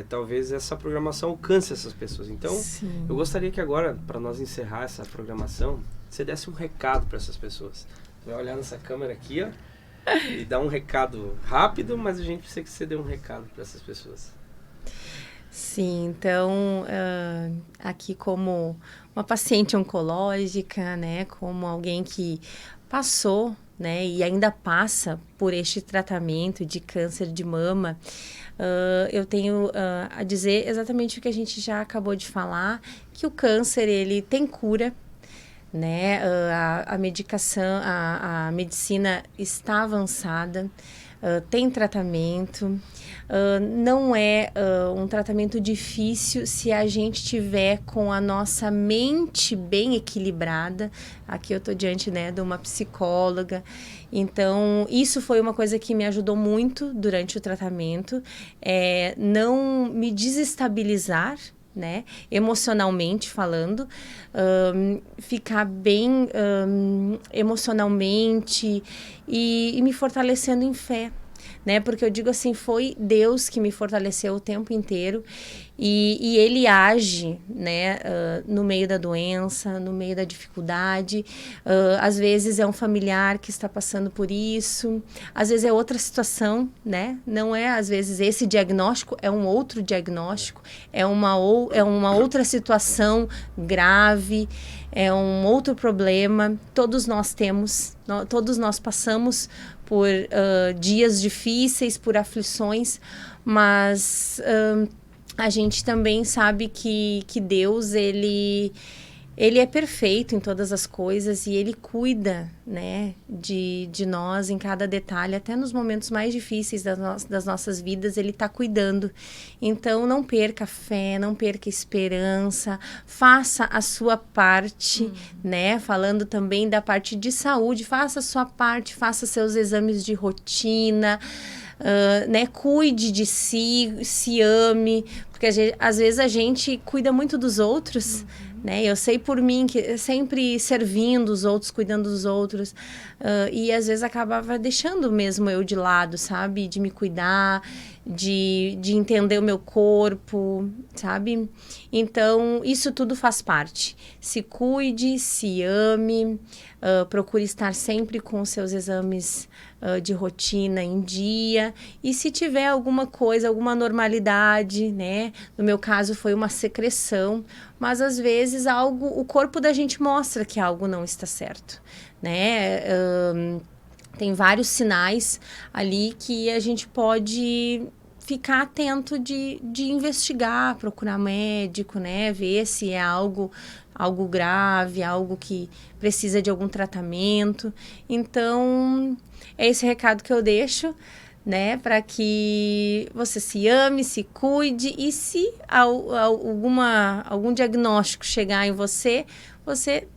talvez essa programação alcance essas pessoas. Então, sim, eu gostaria que agora, para nós encerrar essa programação, você desse um recado para essas pessoas. Você vai olhar nessa câmera aqui, ó, e dar um recado rápido, mas a gente precisa que você dê um recado para essas pessoas. Sim, então, aqui como uma paciente oncológica, né, como alguém que passou, né, e ainda passa por este tratamento de câncer de mama, eu tenho a dizer exatamente o que a gente já acabou de falar, que o câncer, ele tem cura, né, a medicação, a medicina está avançada, tem tratamento, não é um tratamento difícil se a gente tiver com a nossa mente bem equilibrada. Aqui eu estou diante, né, de uma psicóloga, então isso foi uma coisa que me ajudou muito durante o tratamento, não me desestabilizar, né, emocionalmente falando, ficar bem emocionalmente e me fortalecendo em fé, né, porque eu digo assim, foi Deus que me fortaleceu o tempo inteiro e Ele age, né, no meio da doença, no meio da dificuldade, às vezes é um familiar que está passando por isso, às vezes é outra situação, né, não é às vezes esse diagnóstico, é um outro diagnóstico, é uma outra situação grave, é um outro problema, todos nós temos, todos nós passamos por dias difíceis, por aflições, mas a gente também sabe que Deus, ele Ele é perfeito em todas as coisas e ele cuida, né, de nós em cada detalhe, até nos momentos mais difíceis das nossas vidas, ele está cuidando. Então, não perca a fé, não perca a esperança, faça a sua parte, né, falando também da parte de saúde, faça a sua parte, faça seus exames de rotina, né, cuide de si, se ame, porque às vezes a gente cuida muito dos outros, né? Eu sei por mim que sempre servindo os outros, cuidando dos outros, e às vezes acabava deixando mesmo eu de lado, sabe? De me cuidar, de entender o meu corpo, sabe? Então, isso tudo faz parte. Se cuide, se ame, procure estar sempre com os seus exames de rotina em dia, e se tiver alguma coisa, alguma anormalidade, né? No meu caso foi uma secreção, mas às vezes o corpo da gente mostra que algo não está certo, né? Tem vários sinais ali que a gente pode ficar atento de investigar, procurar médico, né? Ver se é algo grave, algo que precisa de algum tratamento. Então, é esse recado que eu deixo, né? Para que você se ame, se cuide, e se algum diagnóstico chegar em você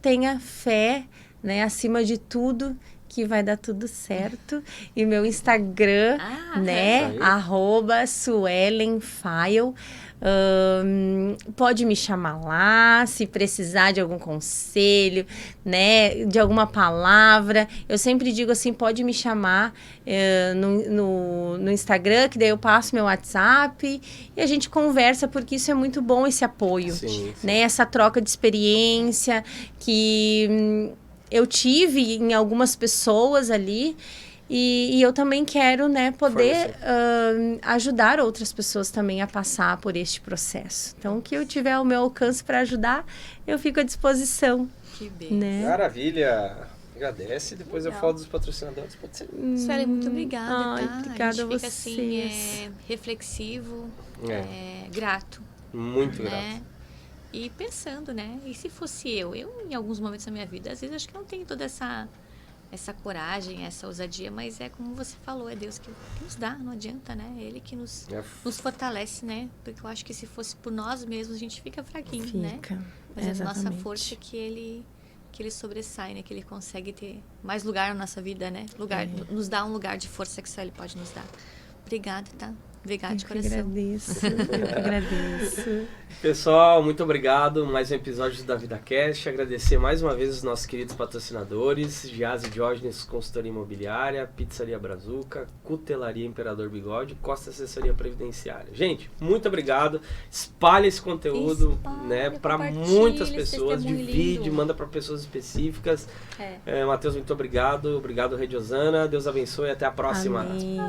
tenha fé, né? Acima de tudo, que vai dar tudo certo. E meu Instagram, né? @suelenfile. Pode me chamar lá, se precisar de algum conselho, né? De alguma palavra. Eu sempre digo assim, pode me chamar no Instagram, que daí eu passo meu WhatsApp e a gente conversa, porque isso é muito bom, esse apoio. Sim. Né? Essa troca de experiência que eu tive em algumas pessoas ali, e eu também quero, né, poder ajudar outras pessoas também a passar por este processo. Então, o que eu tiver ao meu alcance para ajudar, eu fico à disposição. Que bem. Né? Maravilha! Agradece, depois eu falo dos patrocinadores, pode ser. Suelen, muito obrigada, tá? Obrigada a gente fica vocês. assim, reflexivo, grato. Muito grato. Né? E pensando, né? E se fosse eu em alguns momentos da minha vida, às vezes acho que não tenho toda essa coragem, essa ousadia, mas é como você falou, é Deus que nos dá, não adianta, né? Ele que nos fortalece, né? Porque eu acho que se fosse por nós mesmos, a gente fica fraquinho, né? Mas é a nossa força que ele sobressai, né? Que ele consegue ter mais lugar na nossa vida, né? Nos dá um lugar de força que só ele pode nos dar. Obrigada, tá? Obrigada de coração. Eu que agradeço. Pessoal, muito obrigado. Mais um episódio da VidaCast. Agradecer mais uma vez os nossos queridos patrocinadores: Giase Diógenes Consultoria Imobiliária, Pizzaria Brazuca, Cutelaria Imperador Bigode, Costa Assessoria Previdenciária. Gente, muito obrigado. Espalhe esse conteúdo, né, para muitas pessoas. Divide, manda para pessoas específicas. Matheus, muito obrigado. Obrigado, Rede Osana. Deus abençoe e até a próxima. Amém.